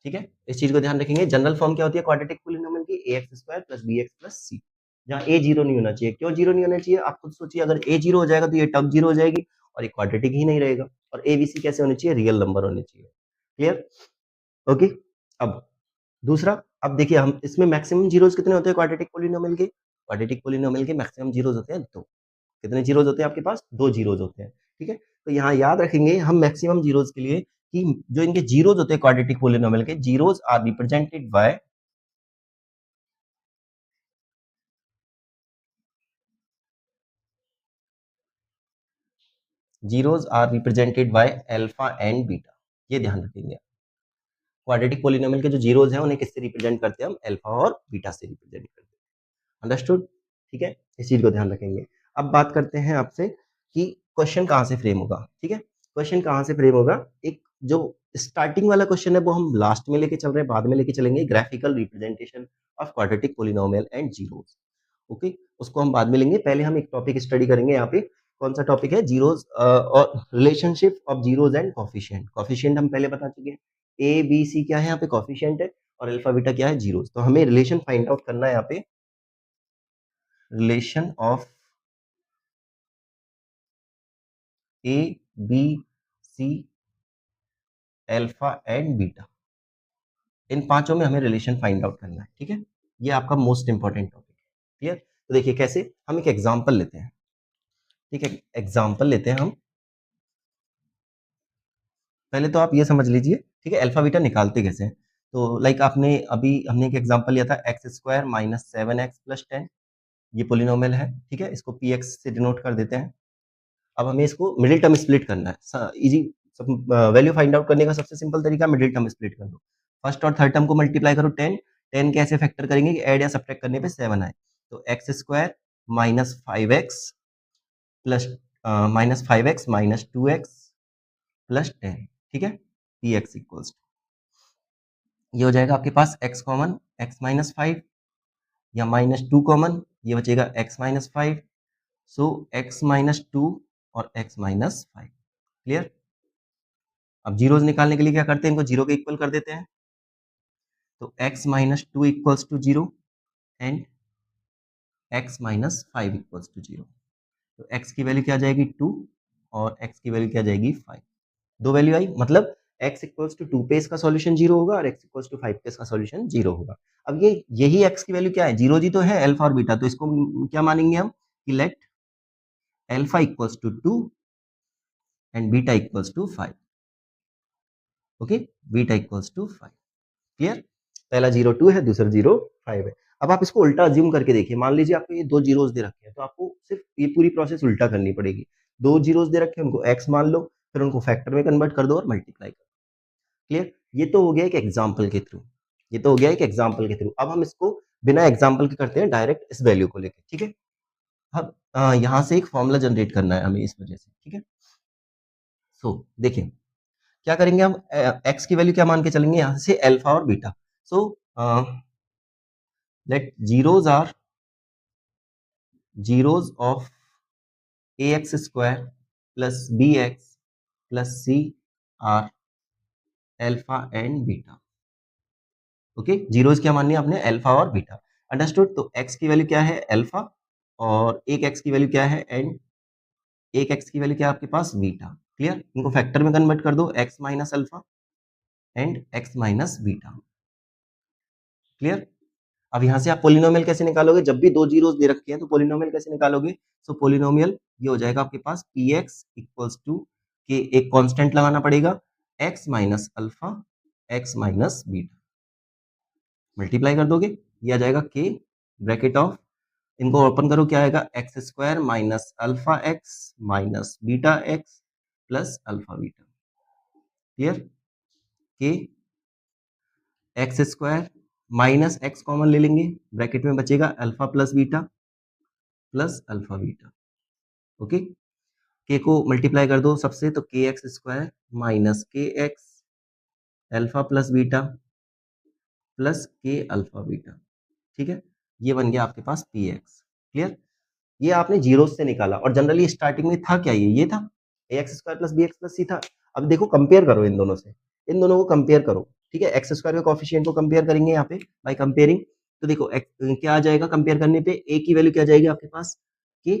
ठीक है, इस चीज को ध्यान रखेंगे। जनरल फॉर्म क्या होती है क्वाड्रेटिक पोलिनोमियल की? A x square plus B x plus C, जहाँ ए जीरो नहीं होना चाहिए। क्यों जीरो नहीं होना चाहिए? आप खुद सोचिए, अगर ए जीरो हो जाएगा तो ये टर्म जीरो हो जाएगी और ये क्वाड्रेटिक ही नहीं रहेगा। और ए बी सी कैसे होने चाहिए? रियल नंबर होने चाहिए। क्लियर? ओके, अब दूसरा, अब देखिए हम इसमें मैक्सिमम जीरोस कितने होते हैं क्वाड्रेटिक पोलिनोमियल के? क्वाड्रेटिक पोलिनोमियल के मैक्सिमम जीरोस होते हैं 2। कितने जीरोस होते हैं आपके पास? 2 जीरोस होते हैं। ठीक है, तो यहाँ याद रखेंगे हम मैक्सिमम जीरोस के लिए कि जो इनके जीरोस होते हैं क्वाड्रेटिक पोलिनोमियल के, zeros are represented by zeros are represented by alpha and beta. ये ध्यान रखेंगे, क्वाड्रेटिक पोलिनोमियल के जो जीरोस हैं उन्हें किससे रिप्रेजेंट करते हैं? हम अल्फा और बीटा से रिप्रेजेंट करते हैं। अंडरस्टूड? ठीक है, इस चीज को ध्यान रखेंगे। अब बात करते हैं आपसे कि क्वेश्चन कहाँ से फ्रेम होगा। ठीक है, क्वेश्चन कहाँ से फ्रेम होगा? एक जो स्टार्टिंग वाला क्वेश्चन है वो हम लास्ट में लेके चल रहे हैं, बाद में लेके चलेंगे। Graphical representation of quadratic polynomial and zeros. Okay, उसको हम बाद में लेंगे। पहले हम एक टॉपिक स्टडी करेंगे यहाँ पे। कौन सा टॉपिक है? जीरोस और relationship of zeros and coefficient. Coefficient हम पहले बता चुके हैं, ए बी सी क्या है यहाँ पे? कॉफिशिएंट है। और अल्फा बीटा क्या है? जीरोस। तो हमें रिलेशन फाइंड आउट करना है यहाँ पे, relation of A B C alpha and beta. इन पांचों में हमें रिलेशन फाइंड आउट करना है। ठीक है, ये आपका मोस्ट इंपॉर्टेंट टॉपिक है। क्लियर? तो देखिए कैसे, हम एक एग्जांपल लेते हैं। ठीक है, एग्जांपल लेते हैं हम। पहले तो आप ये समझ लीजिए, ठीक है, अल्फा बीटा निकालते कैसे हैं। तो लाइक आपने अभी हमने एक एग्जांपल लिया था, x square minus 7x plus 10। ये पोलिनोमियल है। ठीक है, इसको पी एक्स से डिनोट कर देते हैं। अब हमें इसको मिडिल टर्म स्प्लिट करना है। इजी, वैल्यू फाइंड आउट करने का सबसे सिंपल तरीका मिडिल टर्म स्प्लिट कर दो। फर्स्ट और थर्ड टर्म को मल्टीप्लाई करो 10। 10 कैसे फैक्टर करेंगे कि ऐड या सब्ट्रैक्ट करने पे 7 आए। तो x square minus 5x plus minus 5x minus 2x plus 10। ठीक है, पी एक्स इक्वल्स, ये हो जाएगा आपके पास x कॉमन, x माइनस 5 या -2 कॉमन, ये बचेगा x-5, सो x-2 और x-5। क्लियर? अब जीरोस निकालने के लिए क्या करते हैं, इनको जीरो के इक्वल कर देते हैं, तो x-2 equals to 0 and x-5 equals to 0। तो x की वैल्यू क्या आ जाएगी 2 और x की वैल्यू क्या आ जाएगी 5। दो वैल्यू आई, मतलब x इक्वल्स टू 2 पे इसका सॉल्यूशन 0 होगा और x इक्वल्स टू 5 पे इसका सॉल्यूशन 0 होगा। अब ये यही x की वैल्यू क्या है, 0 जी तो है अल्फा और बीटा, तो इसको क्या मानेंगे हम कि let alpha equals to 2 and beta equals to 5। Okay, beta equals to 5। Clear? पहला 0 2 है, दूसरा 0 5 है। अब आप इसको उल्टा अज्यूम करके देखिए, मान लीजिए आपको ये दो जीरोस दे रखे हैं, तो आपको सिर्फ ये पूरी प्रोसेस उल्टा करनी पड़ेगी। दो जीरोस दे रखे हैं, उनको x मान लो, फिर उनको फैक्टर में कन्वर्ट कर दो और मल्टीप्लाई कर दो। क्लियर? ये तो हो गया एक एग्जाम्पल के थ्रू, ये तो हो गया एक एग्जाम्पल के थ्रू। अब हम इसको बिना एग्जाम्पल के करते हैं, डायरेक्ट इस वैल्यू को लेकर। ठीक है, अब यहाँ से एक फॉर्मूला जनरेट करना है हमें इस वजह से। ठीक है, सो देखिए क्या करेंगे हम, x की वैल्यू क्या मान के चलेंगे, यहाँ से अल्फा और beta. So let zeros of ax square plus bx plus c are alpha and beta। Okay, zeros क्या माननी है आपने, अल्फा और बीटा। अंडरस्टूड? तो x की वैल्यू क्या है अल्फा और एक x की वैल्यू क्या है एंड एक x की वैल्यू क्या है आपके पास बीटा। क्लियर? इनको फैक्टर में कन्वर्ट कर दो, x minus alpha and x minus beta. Clear? अब यहाँ से आप पोलिनोमियल कैसे निकालोगे, जब भी दो जीरोस दे रखे हैं तो पोलिनोमियल कैसे निकालोगे। सो पोलिनोमियल ये हो जाएगा आपके पास px इक्वल्स टू के, एक कांस्टेंट लगाना पड़ेगा x minus alpha x minus beta, multiply कर दोगे, ये आ जाएगा k ब्रैकेट ऑफ, इनको ओपन करो, क्या आएगा X square minus alpha X minus beta X plus alpha beta. Clear? K X square minus X common ले लेंगे, ब्रैकेट में बचेगा alpha plus beta plus alpha beta. Okay, K को multiply कर दो सबसे, तो K X square minus K X alpha plus beta plus के अल्फा बीटा। ठीक है, ये बन गया आपके पास पी एक्स। क्लियर? ये आपने जीरो से निकाला और जनरली स्टार्टिंग में था क्या, ये था a x square plus B x plus c था। अब देखो कंपेयर करो इन दोनों से, इन दोनों को कंपेयर करो। ठीक है, एक्स स्क्वायर के कोफिशिएंट को कंपेयर करेंगे यहाँ पे बाय कंपेयरिंग, तो देखो क्या आ जाएगा कंपेयर करने पे, ए की वैल्यू क्या जाएगी आपके पास के,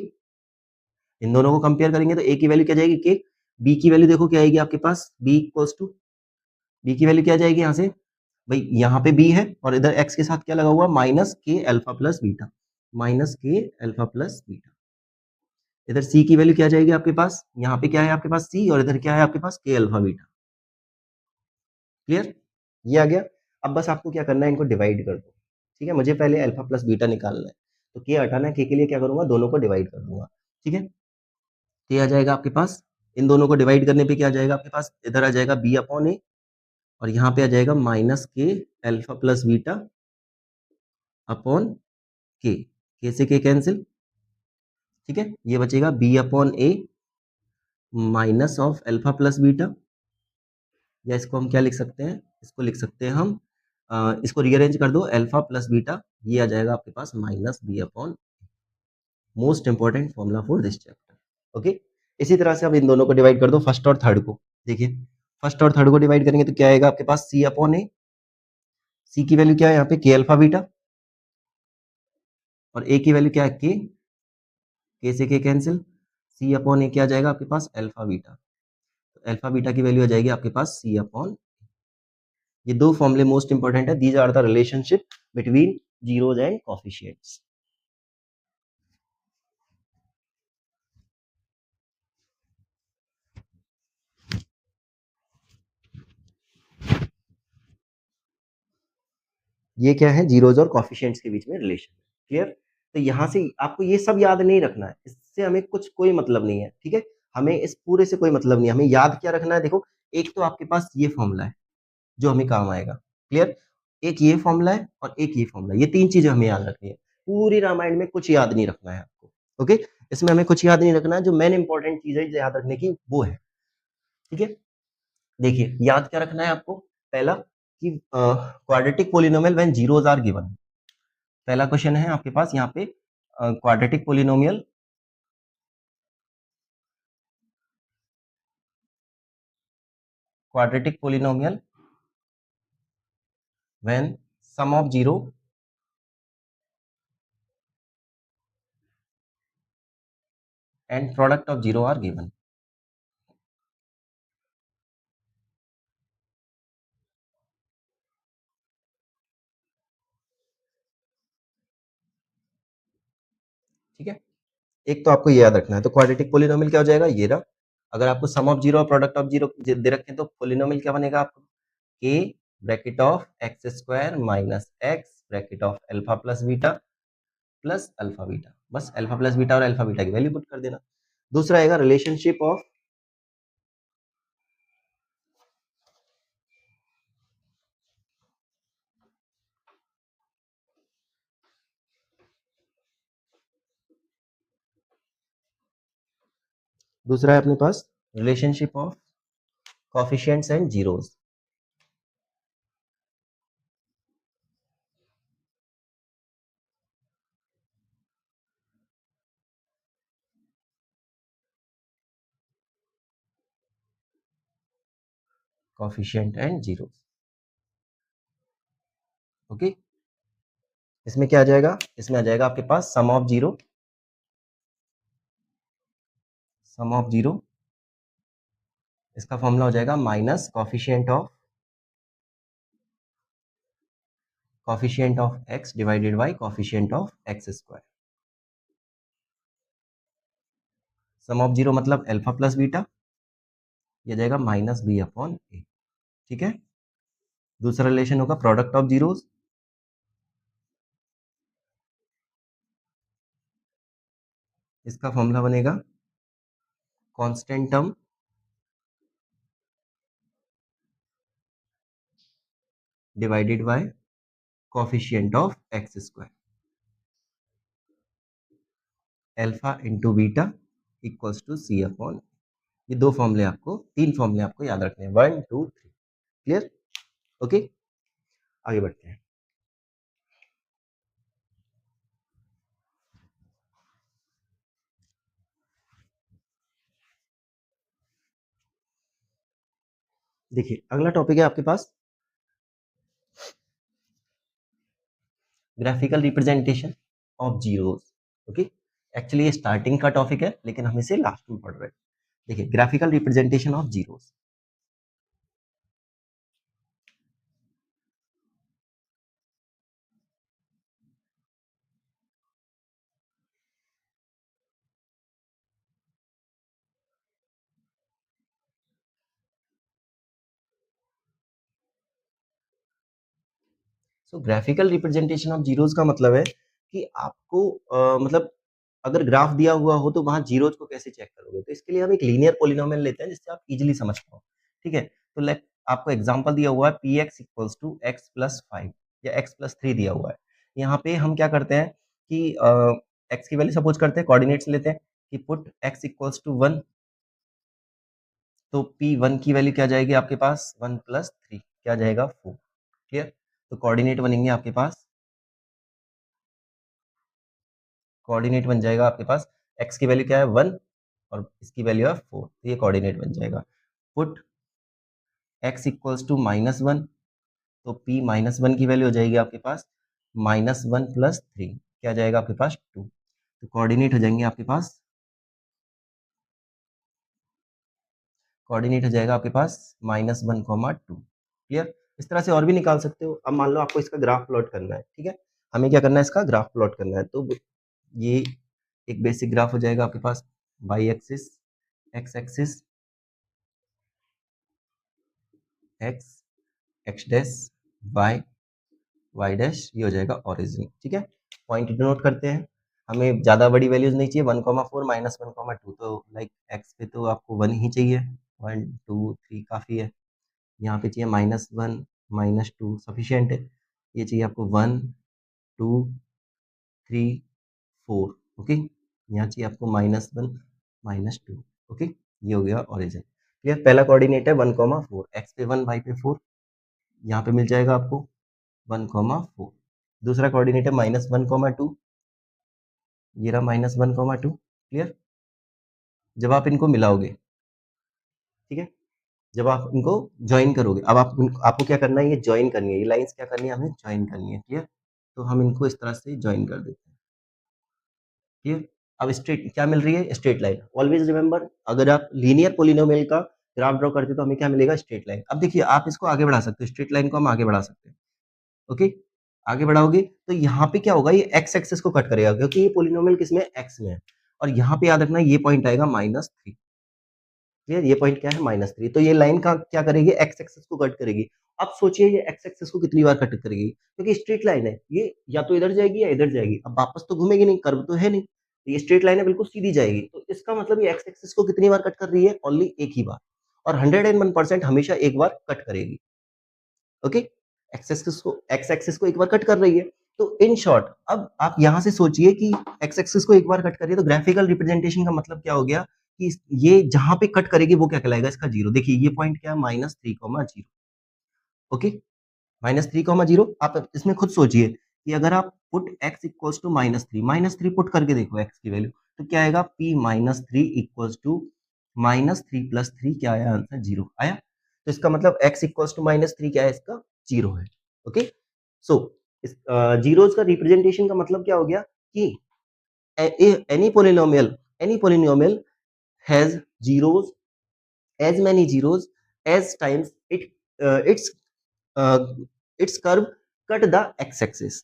इन दोनों को कंपेयर करेंगे तो ए की वैल्यू क्या जाएगी के, बी की वैल्यू देखो क्या आएगी आपके पास, बी इक्वल्स टू, बी की वैल्यू क्या जाएगी यहाँ से, भाई यहाँ पे बी है और इधर एक्स के साथ क्या लगा हुआ माइनस के अल्फा प्लस बीटा, माइनस के अल्फा प्लस बीटा। इधर सी की वैल्यू क्या जाएगी आपके पास, यहाँ पे क्या है आपके पास सी और इधर क्या है आपके पास के अल्फा बीटा। क्लियर? ये आ गया। अब बस आपको क्या करना है, इनको डिवाइड कर दो। ठीक है, मुझे पहले अल्फा प्लस बीटा निकालना है, तो के हटाना है, के लिए क्या करूंगा, दोनों को डिवाइड कर दूंगा। ठीक है, ये आ जाएगा आपके पास, इन दोनों को डिवाइड करने पे क्या आ जाएगा आपके पास, इधर आ जाएगा बी अपॉन ए और यहाँ पे आ जाएगा माइनस के अल्फा प्लस बीटा अपॉन के से के कैंसिल। ठीक है, ये बचेगा b upon a minus of alpha plus beta, या इसको हम क्या लिख सकते हैं, इसको लिख सकते हैं हम इसको रीअरेंज कर दो, अल्फा प्लस बीटा, ये आ जाएगा आपके पास minus b upon, most important formula for this chapter. Okay, इसी तरह से अब इन दोनों को डिवाइड कर दो, फर्स्ट और थर्ड को। देखिए फर्स्ट और थर्ड को डिवाइड करेंगे तो क्या आएगा आपके पास सी अपॉन ए, सी की वैल्यू क्या है यहाँ पे के अल्फा बीटा और ए की वैल्यू क्या है के से के कैंसिल, सी अपॉन ए क्या आ जाएगा आपके पास अल्फा बीटा, तो अल्फा बीटा की वैल्यू आ जाएगी आपके पास सी अपॉन। ये दो फॉर्मूले मोस्ट इंपॉर्टेंट है, these are the relationship between zeros and coefficients. ये क्या है, जीरोस और कोफिशिएंट्स के बीच में रिलेशन। क्लियर? तो यहां से आपको ये सब याद नहीं रखना है, इससे हमें कुछ कोई मतलब नहीं है। ठीक है, हमें इस पूरे से कोई मतलब नहीं है, हमें याद क्या रखना है, देखो एक तो आपके पास ये फॉर्मूला है जो हमें काम आएगा। क्लियर? एक ये फॉर्मूला है और एक ये फॉर्मूला, ये तीन चीजें हमें याद रखनी है। पूरी रामायण में कुछ याद नहीं रखना है आपको। ओके, इसमें हमें कुछ याद नहीं रखना है, जो मेन इंपॉर्टेंट चीज है याद रखने की वो है। ठीक है, देखिए याद क्या रखना है आपको, पहला कि quadratic polynomial when zeros are given. पहला क्वेश्चन है आपके पास यहाँ पे quadratic polynomial when sum of 0 and product of 0 are given. ठीक है, एक तो आपको ये याद रखना है। तो क्वाड्रेटिक पोलिनोमियल क्या हो जाएगा, ये रहा। अगर आपको सम ऑफ 0 और प्रोडक्ट ऑफ 0 दे रखे तो पोलिनोमियल क्या बनेगा आपको, a bracket of x square minus x bracket of alpha plus beta plus alpha beta. बस अल्फा प्लस बीटा और अल्फा बीटा की वैल्यू पुट कर देना। दूसरा आएगा रिलेशनशिप ऑफ दूसरा है अपने पास relationship of coefficients and zeros. Coefficient and zeros, okay. इसमें क्या आ जाएगा, इसमें आ जाएगा आपके पास सम ऑफ 0, सम ऑफ 0, इसका फॉर्मूला हो जाएगा minus coefficient of x divided by coefficient of x square. Sum of 0 मतलब अल्फा प्लस बीटा, ये जाएगा माइनस बी अपॉन ए। ठीक है, दूसरा रिलेशन होगा प्रोडक्ट ऑफ जीरोस, इसका फॉर्मूला बनेगा constant term divided by coefficient of x square. Alpha into beta equals to c upon, ये दो फॉर्मूले आपको, तीन फॉर्मूले आपको याद रखने हैं, 1 2 3। Clear, okay. आगे बढ़ते हैं। देखिए अगला टॉपिक है आपके पास graphical representation of zeros. Okay, actually ये स्टार्टिंग का टॉपिक है लेकिन हम इसे लास्ट में पढ़ रहे हैं। देखिए graphical representation of zeros. So graphical representation of zeros का मतलब है कि आपको मतलब अगर ग्राफ दिया हुआ हो तो वहां जीरोस को कैसे चेक करोगे। तो इसके लिए हम एक लीनियर पॉलिनोमियल लेते हैं जिससे आप इजीली समझ पाओ। ठीक है, तो लेट आपको एग्जांपल दिया हुआ है p x equals to x plus 5 या एक्स प्लस 3 दिया हुआ है। यहाँ पे हम क्या करते हैं कि एक्स की वैल्यू सपोज करते हैं, कोऑर्डिनेट्स लेते हैं कि पुट एक्स इक्वल्स टू 1, तो P1 की वैल्यू क्या जाएगी आपके पास 1 प्लस 3 क्या जाएगा 4। क्लियर, तो कोऑर्डिनेट बनेंगे आपके पास, कोऑर्डिनेट बन जाएगा आपके पास x की वैल्यू क्या है 1 और इसकी वैल्यू है 4, तो ये कोऑर्डिनेट बन जाएगा। पुट x इक्वल्स टू -1, तो p -1 की वैल्यू हो जाएगी आपके पास -1 प्लस 3 क्या जाएगा आपके पास 2, तो कोऑर्डिनेट हो जाएंगे आपके पास, कोऑर्डिनेट हो जाएगा आपके पास -1, 2। क्लियर, इस तरह से और भी निकाल सकते हो। अब मान लो आपको इसका ग्राफ प्लॉट करना है, ठीक है, हमें क्या करना है, इसका ग्राफ प्लॉट करना है। तो ये एक बेसिक ग्राफ हो जाएगा आपके पास, y axis, x axis, x, x dash, y, y dash, ये हो जाएगा ओरिजिन। ठीक है, पॉइंट डिनोट करते हैं, हमें ज़्यादा बड़ी वैल्यूज नहीं चाहिए, 1,4 -1,2, तो लाइक एक्स पे तो आपको 1 ही चाहिए, 1 2 3 काफ़ी है। यहाँ पे चाहिए -1 -2 सफिशियंट है। ये चाहिए आपको 1 2 3 4, ओके। यहाँ चाहिए आपको -1 -2, ओके। ये हो गया ओरिजिन। क्लियर, पहला कोऑर्डिनेट है 1,4, एक्स पे 1 वाई पे 4, यहाँ पे मिल जाएगा आपको 1,4। दूसरा कोऑर्डिनेट है -1, 2, ये रहा -1, 2। क्लियर? जब आप इनको मिलाओगे, ठीक है, जब आप इनको ज्वाइन करोगे, अब आपको क्या करना है, ये ज्वाइन करनी है, ये लाइंस क्या करनी है, हमें ज्वाइन करनी है। क्लियर? तो हम इनको इस तरह से ज्वाइन कर देते हैं। क्लियर? अब स्ट्रेट क्या मिल रही है, स्ट्रेट लाइन। ऑलवेज रिमेंबर, अगर आप लीनियर पोलिनोमियल का ग्राफ ड्रॉ करते तो हमें क्या मिलेगा, स्ट्रेट लाइन। अब देखिए आप इसको आगे बढ़ा सकते हो, स्ट्रेट लाइन को हम आगे बढ़ा सकते हैं। ओके, आगे बढ़ाओगे तो यहाँ पे क्या होगा, ये एक्स एक्सिस को कट करेगा, क्योंकि ये पोलिनोमियल किसमें, एक्स में है। और यहाँ पे याद रखना, ये पॉइंट आएगा -3। क्लियर? ये पॉइंट क्या है, -3। तो ये लाइन का क्या करेगी, एक्स एक्सिस को कट करेगी। अब सोचिए ये एक्स एक्सिस को कितनी बार कट करेगी, क्योंकि स्ट्रेट लाइन है, ये या तो इधर जाएगी या इधर जाएगी। अब वापस तो घूमेगी नहीं, कर्व तो है नहीं, तो ये स्ट्रेट लाइन है, बिल्कुल सीधी जाएगी। तो इसका मतलब ये एक्स एक्सिस को कितनी बार कट कर रही है, ओनली एक ही बार। और 101% हमेशा एक बार कट करेगी। ओके, एक्स एक्सिस को एक बार कट कर रही है। तो इन शॉर्ट, अब आप यहां से सोचिए कि एक्स एक्सिस को एक बार कट कर रही है, तो ग्राफिकल रिप्रेजेंटेशन का मतलब क्या हो गया कि ये जहां पे कट करेगी वो क्या कहलाएगा, इसका जीरो। देखिए ये पॉइंट क्या है, -3, 0। ओके, -3, 0। आप इसमें खुद सोचिए कि अगर आप put x equals to -3 put करके देखो x की वैल्यू, तो क्या आएगा, p -3 इक्वल्स टू -3 + 3, क्या आया आंसर, 0 आया। तो इसका मतलब x इक्वल्स टू -3 क्या है, इसका 0 है। ओके, सो इस जीरोस का रिप्रेजेंटेशन का मतलब क्या हो गया कि any polynomial has zeros, as many zeros as times its curve cut the x axis।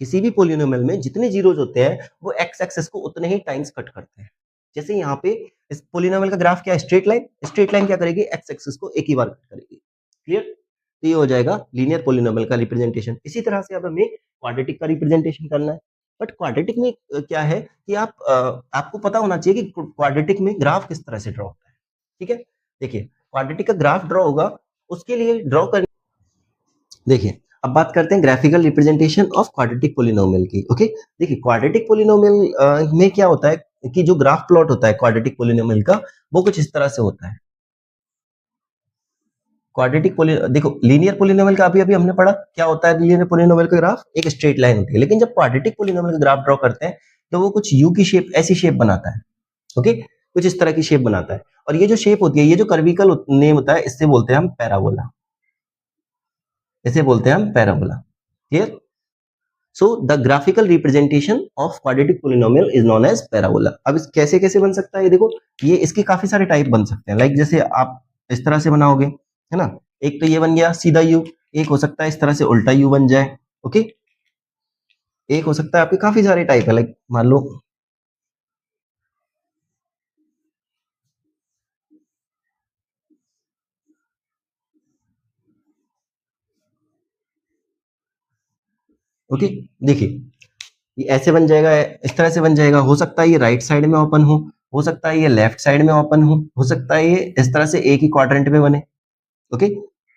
किसी भी पोलिनोमियल में जितने जीरोस होते हैं वो एक्स एक्सिस को उतने ही टाइम्स कट करते हैं। जैसे यहाँ पे इस पोलिनोमियल का ग्राफ क्या है, स्ट्रेट लाइन क्या करेगी, एक्स एक्सिस को एक ही बार कट करेगी। क्लियर? तो ये हो जाएगा लीनियर पोलिनोमियल का रिप्रेजेंटेशन। इसी तरह से अब हमें क्वाड्रेटिक का रिप्रेजेंटेशन करना है। बट क्वाड्रेटिक में क्या है कि आपको पता होना चाहिए कि क्वाड्रेटिक में ग्राफ किस तरह से ड्रॉ होता है। ठीक है, देखिए क्वाड्रेटिक का ग्राफ ड्रॉ होगा, उसके लिए ड्रॉ कर, देखिए अब बात करते हैं graphical representation of quadratic polynomial की। ओके, देखिए क्वाड्रेटिक पोलिनोमियल में क्या होता है कि जो ग्राफ प्लॉट होता है क्वाड्रेटिक पोलिनोमियल का, वो कुछ इस तरह से होता है। देखो लीनियर पोलिनोमियल का अभी अभी हमने पढ़ा क्या होता है, लीनियर पोलिनोमियल का ग्राफ एक स्ट्रेट लाइन होती है। लेकिन जब क्वाड्रेटिक पोलिनोमियल का ग्राफ ड्रॉ करते हैं तो वो कुछ यू की शेप, ऐसी शेप बनाता है। ओके, कुछ इस तरह की शेप बनाता है। और ये जो शेप होती है, ये जो कर्विकल नेम होता है, इससे बोलते हैं हम पैराबोला। इसे बोलते हैं हम parabola. Clear? So the graphical representation of quadratic polynomial is known as parabola. अब इस कैसे कैसे बन सकता है, ये देखो, ये इसके काफी सारे टाइप बन सकते हैं। लाइक जैसे आप इस तरह से बनाओगे, है ना, एक तो ये बन गया सीधा यू, एक हो सकता है इस तरह से उल्टा यू बन जाए। ओके, एक हो सकता है, आपके काफी सारे टाइप है। लाइक मान लो ओके, देखिए ये ऐसे बन जाएगा, इस तरह से बन जाएगा। हो सकता है ये राइट साइड में ओपन हो सकता है ये लेफ्ट साइड में ओपन हो सकता है ये इस तरह से एक ही क्वाड्रेंट में बने। ओके,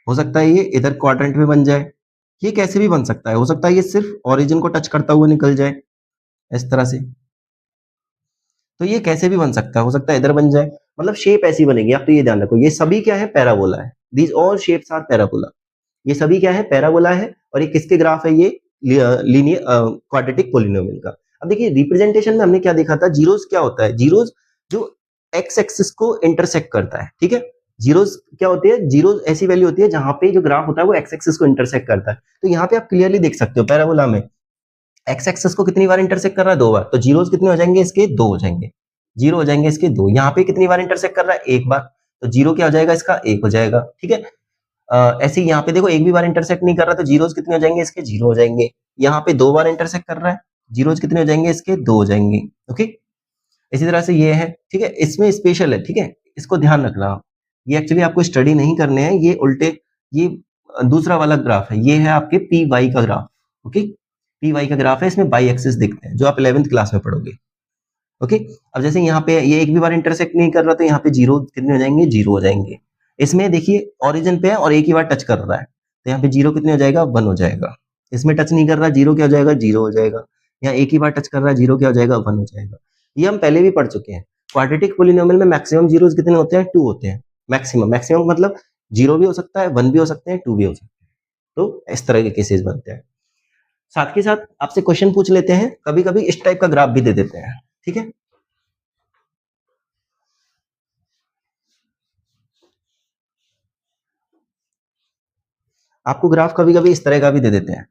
हो सकता है ये इधर क्वाड्रेंट में बन जाए। ये कैसे भी बन सकता है, हो सकता है ये सिर्फ ओरिजिन को टच करता हुआ निकल जाए इस तरह से। तो ये कैसे भी बन सकता है, हो सकता है इधर बन जाए, मतलब शेप ऐसी बनेगी। आप तो ये ध्यान रखो, ये सभी क्या है, पैराबोला है। These all shapes are parabola. ये सभी क्या है, पैराबोला है। और ये किसके ग्राफ है, ये लीनियर क्वाड्रेटिक पोलिनोमियल का। अब देखिए रिप्रेजेंटेशन में हमने क्या देखा था, जीरोस क्या होता है, जीरोस जो एक्स एक्सिस को इंटरसेक्ट करता है। ठीक है, जीरोस क्या होते हैं, जीरोस ऐसी वैल्यू होती है जहां पे जो ग्राफ होता है वो एक्स एक्सिस को इंटरसेक्ट करता है। तो यहाँ पे आप क्लियरली देख सकते हो पैराबोला में एक्स एक्सिस को कितनी बार इंटरसेक्ट कर रहा है, 2 बार। तो जीरोस कितने हो जाएंगे इसके, 2 हो जाएंगे। जीरो हो जाएंगे इसके 2। यहाँ पे कितनी बार इंटरसेक्ट कर रहा है, 1 बार। तो जीरो क्या हो जाएगा इसका, 1 हो जाएगा। ठीक है, ऐसे ही यहाँ पे देखो एक भी बार इंटरसेक्ट नहीं कर रहा, तो जीरोस कितने हो जाएंगे इसके, 0 हो जाएंगे। यहाँ पे 2 बार इंटरसेक्ट कर रहा है, जीरोस कितने हो जाएंगे इसके, 2 हो जाएंगे। ओके, इसी तरह से ये है। ठीक है, इसमें स्पेशल है। ठीक है, इसको ध्यान रखना आप। ये एक्चुअली आपको स्टडी नहीं करने हैं, ये उल्टे, ये दूसरा वाला ग्राफ है। ये है आपके पी वाई का ग्राफ। ओके, पी वाई का ग्राफ है, इसमें बाई एक्सिस दिखते हैं, जो आप 11th क्लास में पढ़ोगे। ओके, अब जैसे यहाँ पे ये एक भी बार इंटरसेक्ट नहीं कर रहा, तो यहाँ पे जीरो कितने हो जाएंगे, 0 हो जाएंगे। इसमें देखिए ओरिजिन पे है और एक ही बार टच कर रहा है, तो यहाँ पे जीरो कितने हो जाएगा, 1 हो जाएगा। इसमें टच नहीं कर रहा, जीरो क्या हो जाएगा, 0 हो जाएगा। यहाँ एक ही बार टच कर रहा है, जीरो क्या हो जाएगा, 1 हो जाएगा। ये हम पहले भी पढ़ चुके हैं। क्वाड्रेटिक पोलिनोमियल में मैक्सिमम जीरोस कितने होते हैं, 2 होते हैं। मैक्सिमम मैक्सिमम मतलब 0 भी हो सकता है, 1 भी हो सकते हैं, 2 भी हो सकते हैं। तो इस तरह के केसेस बनते हैं। साथ के साथ आपसे क्वेश्चन पूछ लेते हैं, कभी कभी इस टाइप का ग्राफ भी दे देते हैं, ठीक है। आपको ग्राफ कभी कभी इस तरह का भी दे देते हैं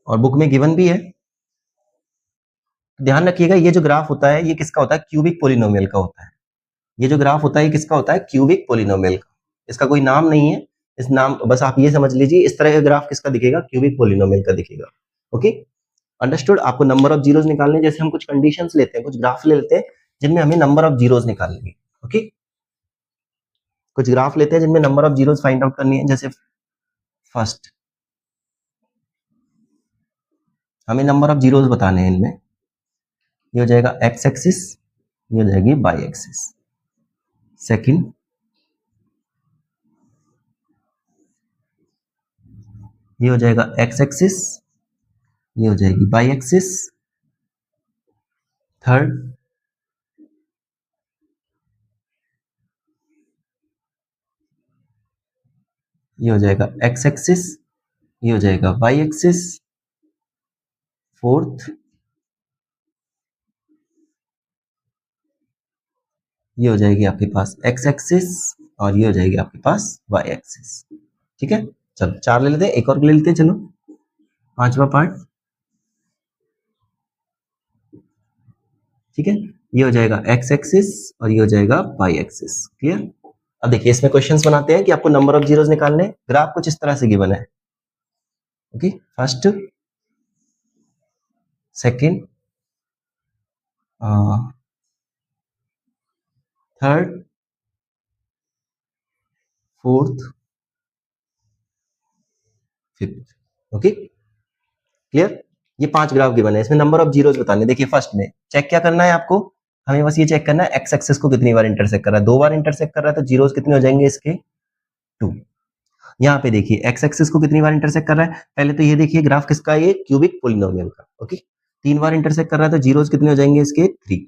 और बुक में गिवन भी है। ध्यान रखिएगा, ये जो ग्राफ होता है ये किसका होता है, क्यूबिक पोलिनोमियल का होता है। ये जो ग्राफ होता है ये किसका होता है, क्यूबिक पोलिनोमियल का। इसका कोई नाम नहीं है, इस नाम बस आप ये समझ लीजिए, इस तरह का ग्राफ किसका दिखेगा, क्यूबिक पोलिनोमियल का दिखेगा। Okay, understood. आपको नंबर ऑफ जीरोस निकालने, जैसे हम कुछ कंडीशंस लेते हैं, कुछ ग्राफ ले लेते हैं जिनमें हमें नंबर ऑफ जीरोस निकालनी है। ओके, कुछ ग्राफ लेते हैं जिनमें number of zeros find out करनी है। जैसे फर्स्ट हमें नंबर ऑफ जीरोस बताने हैं, इनमें ये हो जाएगा एक्स एक्सिस, ये हो जाएगी वाई एक्सिस। सेकंड ये हो जाएगा एक्स एक्सिस, ये हो जाएगी वाई एक्सिस। थर्ड ये हो जाएगा एक्स एक्सिस, ये हो जाएगा वाई एक्सिस। फोर्थ ये हो जाएगी आपके पास एक्स एक्सिस और ये हो जाएगी आपके पास वाई एक्सिस। ठीक है, चलो 4 ले लेते हैं, एक और ले लेते हैं। चलो 5वां पार्ट, ठीक है, ये हो जाएगा एक्स एक्सिस और ये हो जाएगा वाई एक्सिस। क्लियर। अब देखिए इसमें क्वेश्चंस बनाते हैं कि आपको नंबर ऑफ जीरोस निकालने। ग्राफ कुछ इस तरह से गिवन है। Okay, first, second, third, fourth, fifth. Okay, clear. ये 5 ग्राफ गिवन है, इसमें नंबर ऑफ जीरोस बताने। देखिए फर्स्ट में चेक क्या करना है आपको, हमें बस ये चेक करना है एक्स एक्सिस को कितनी बार इंटरसेक्ट कर रहा है। 2 बार इंटरसेक्ट कर रहा है तो जीरोस कितने हो जाएंगे इसके, 2। यहाँ पे देखिए एक्स एक्सिस को कितनी बार इंटरसेक्ट कर रहा है, पहले तो ये देखिए ग्राफ किसका है, ये क्यूबिक पोलिनोमियल का। ओके, 3 बार इंटरसेक्ट कर रहा है तो जीरोस कितने हो जाएंगे इसके, 3।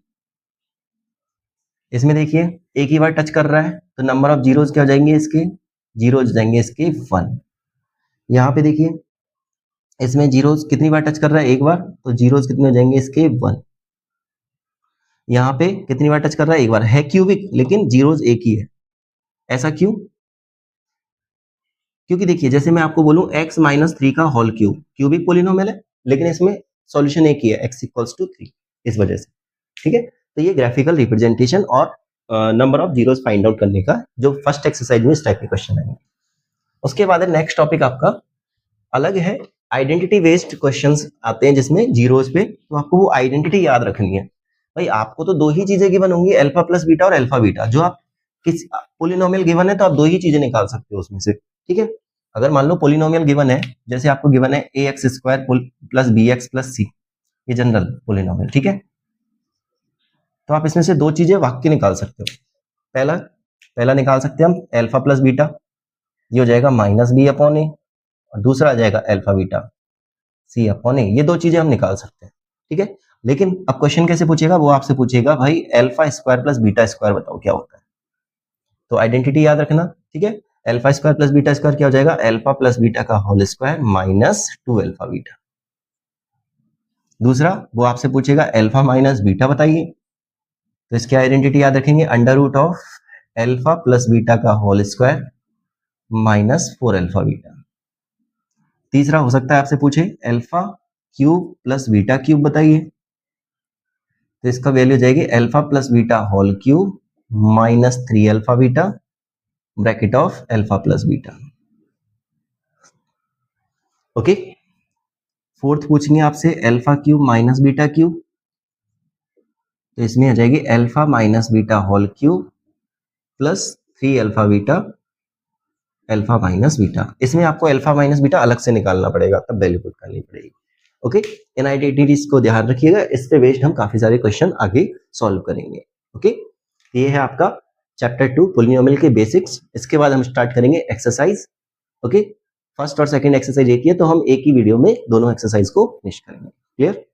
इसमें देखिए एक ही बार टच कर रहा है तो नंबर ऑफ जीरोस क्या हो जाएंगे इसके, जीरोस हो जाएंगे इसके 1। यहाँ पे देखिए इसमें जीरोस कितनी बार टच कर रहा है, एक बार, तो जीरोस कितने हो जाएंगे इसके 1। यहाँ पे कितनी बार टच कर रहा है, एक बार। है क्यूबिक लेकिन जीरोस एक ही है। ऐसा क्यों, क्योंकि देखिए जैसे मैं आपको बोलूं x माइनस 3 का होल क्यूब, क्यूबिक पोलिनोमियल है लेकिन इसमें सॉल्यूशन एक ही है, x इक्वल्स टू 3, इस वजह से। ठीक है, तो ये ग्राफिकल रिप्रेजेंटेशन और number of zeros find out करने का जो फर्स्ट एक्सरसाइज में इस टाइप के क्वेश्चन आएंगे। उसके बाद नेक्स्ट टॉपिक आपका अलग है, आइडेंटिटी बेस्ड क्वेश्चंस आते हैं जिसमें जीरोस पे, तो आपको वो आइडेंटिटी याद रखनी है। भाई आपको तो 2 ही चीजें गिवन होंगी, अल्फा प्लस बीटा और अल्फा बीटा। जो आप किस पोलिनोमियल गिवन है तो आप 2 ही चीजें निकाल सकते हो उसमें से। ठीक है, अगर मान लो पोलिनोमियल गिवन है, जैसे आपको गिवन है ए x square plus B x plus c, ये जनरल पोलिनोमियल। ठीक है, तो आप इसमें से 2 चीजें वाक्य निकाल सकते हो। पहला निकाल सकते हैं हम अल्फा प्लस बीटा, ये हो जाएगा माइनस बी अपॉन ए, और दूसरा आ जाएगा अल्फा बीटा सी अपॉन ए। ये 2 चीजें हम निकाल सकते हैं। ठीक है, लेकिन अब क्वेश्चन कैसे पूछेगा, वो आपसे पूछेगा भाई alpha square plus beta square बताओ क्या होता है। तो आइडेंटिटी याद रखना। ठीक है, alpha square plus beta square क्या हो जाएगा, अल्फा प्लस बीटा का whole square minus 2 alpha beta. दूसरा वो आपसे पूछेगा अल्फा माइनस बीटा बताइए, तो इसकी आइडेंटिटी याद रखेंगे, under root of alpha plus beta का whole square minus 4 alpha beta. तीसरा हो सकता है आपसे पूछे alpha cube plus beta cube बताइए, तो इसका वैल्यू जाएगी alpha plus beta whole cube minus 3 alpha beta bracket of alpha plus beta. Okay, fourth पूछेंगे आपसे alpha cube minus beta cube, तो इसमें आ जाएगी alpha minus beta whole cube plus 3 alpha beta alpha minus beta. इसमें आपको alpha minus beta अलग से निकालना पड़ेगा, तब वैल्यू पुट करनी पड़ेगी। ओके, इन आइडेंटिटीज को ध्यान रखिएगा, इस पे बेस्ड हम काफी सारे क्वेश्चन आगे सॉल्व करेंगे। ओके, ये है आपका चैप्टर 2 पोलिनोमियल के बेसिक्स। इसके बाद हम स्टार्ट करेंगे एक्सरसाइज। ओके, फर्स्ट और सेकंड एक्सरसाइज एक ही है, तो हम एक ही वीडियो में दोनों एक्सरसाइज को फिनिश करेंगे। क्लियर।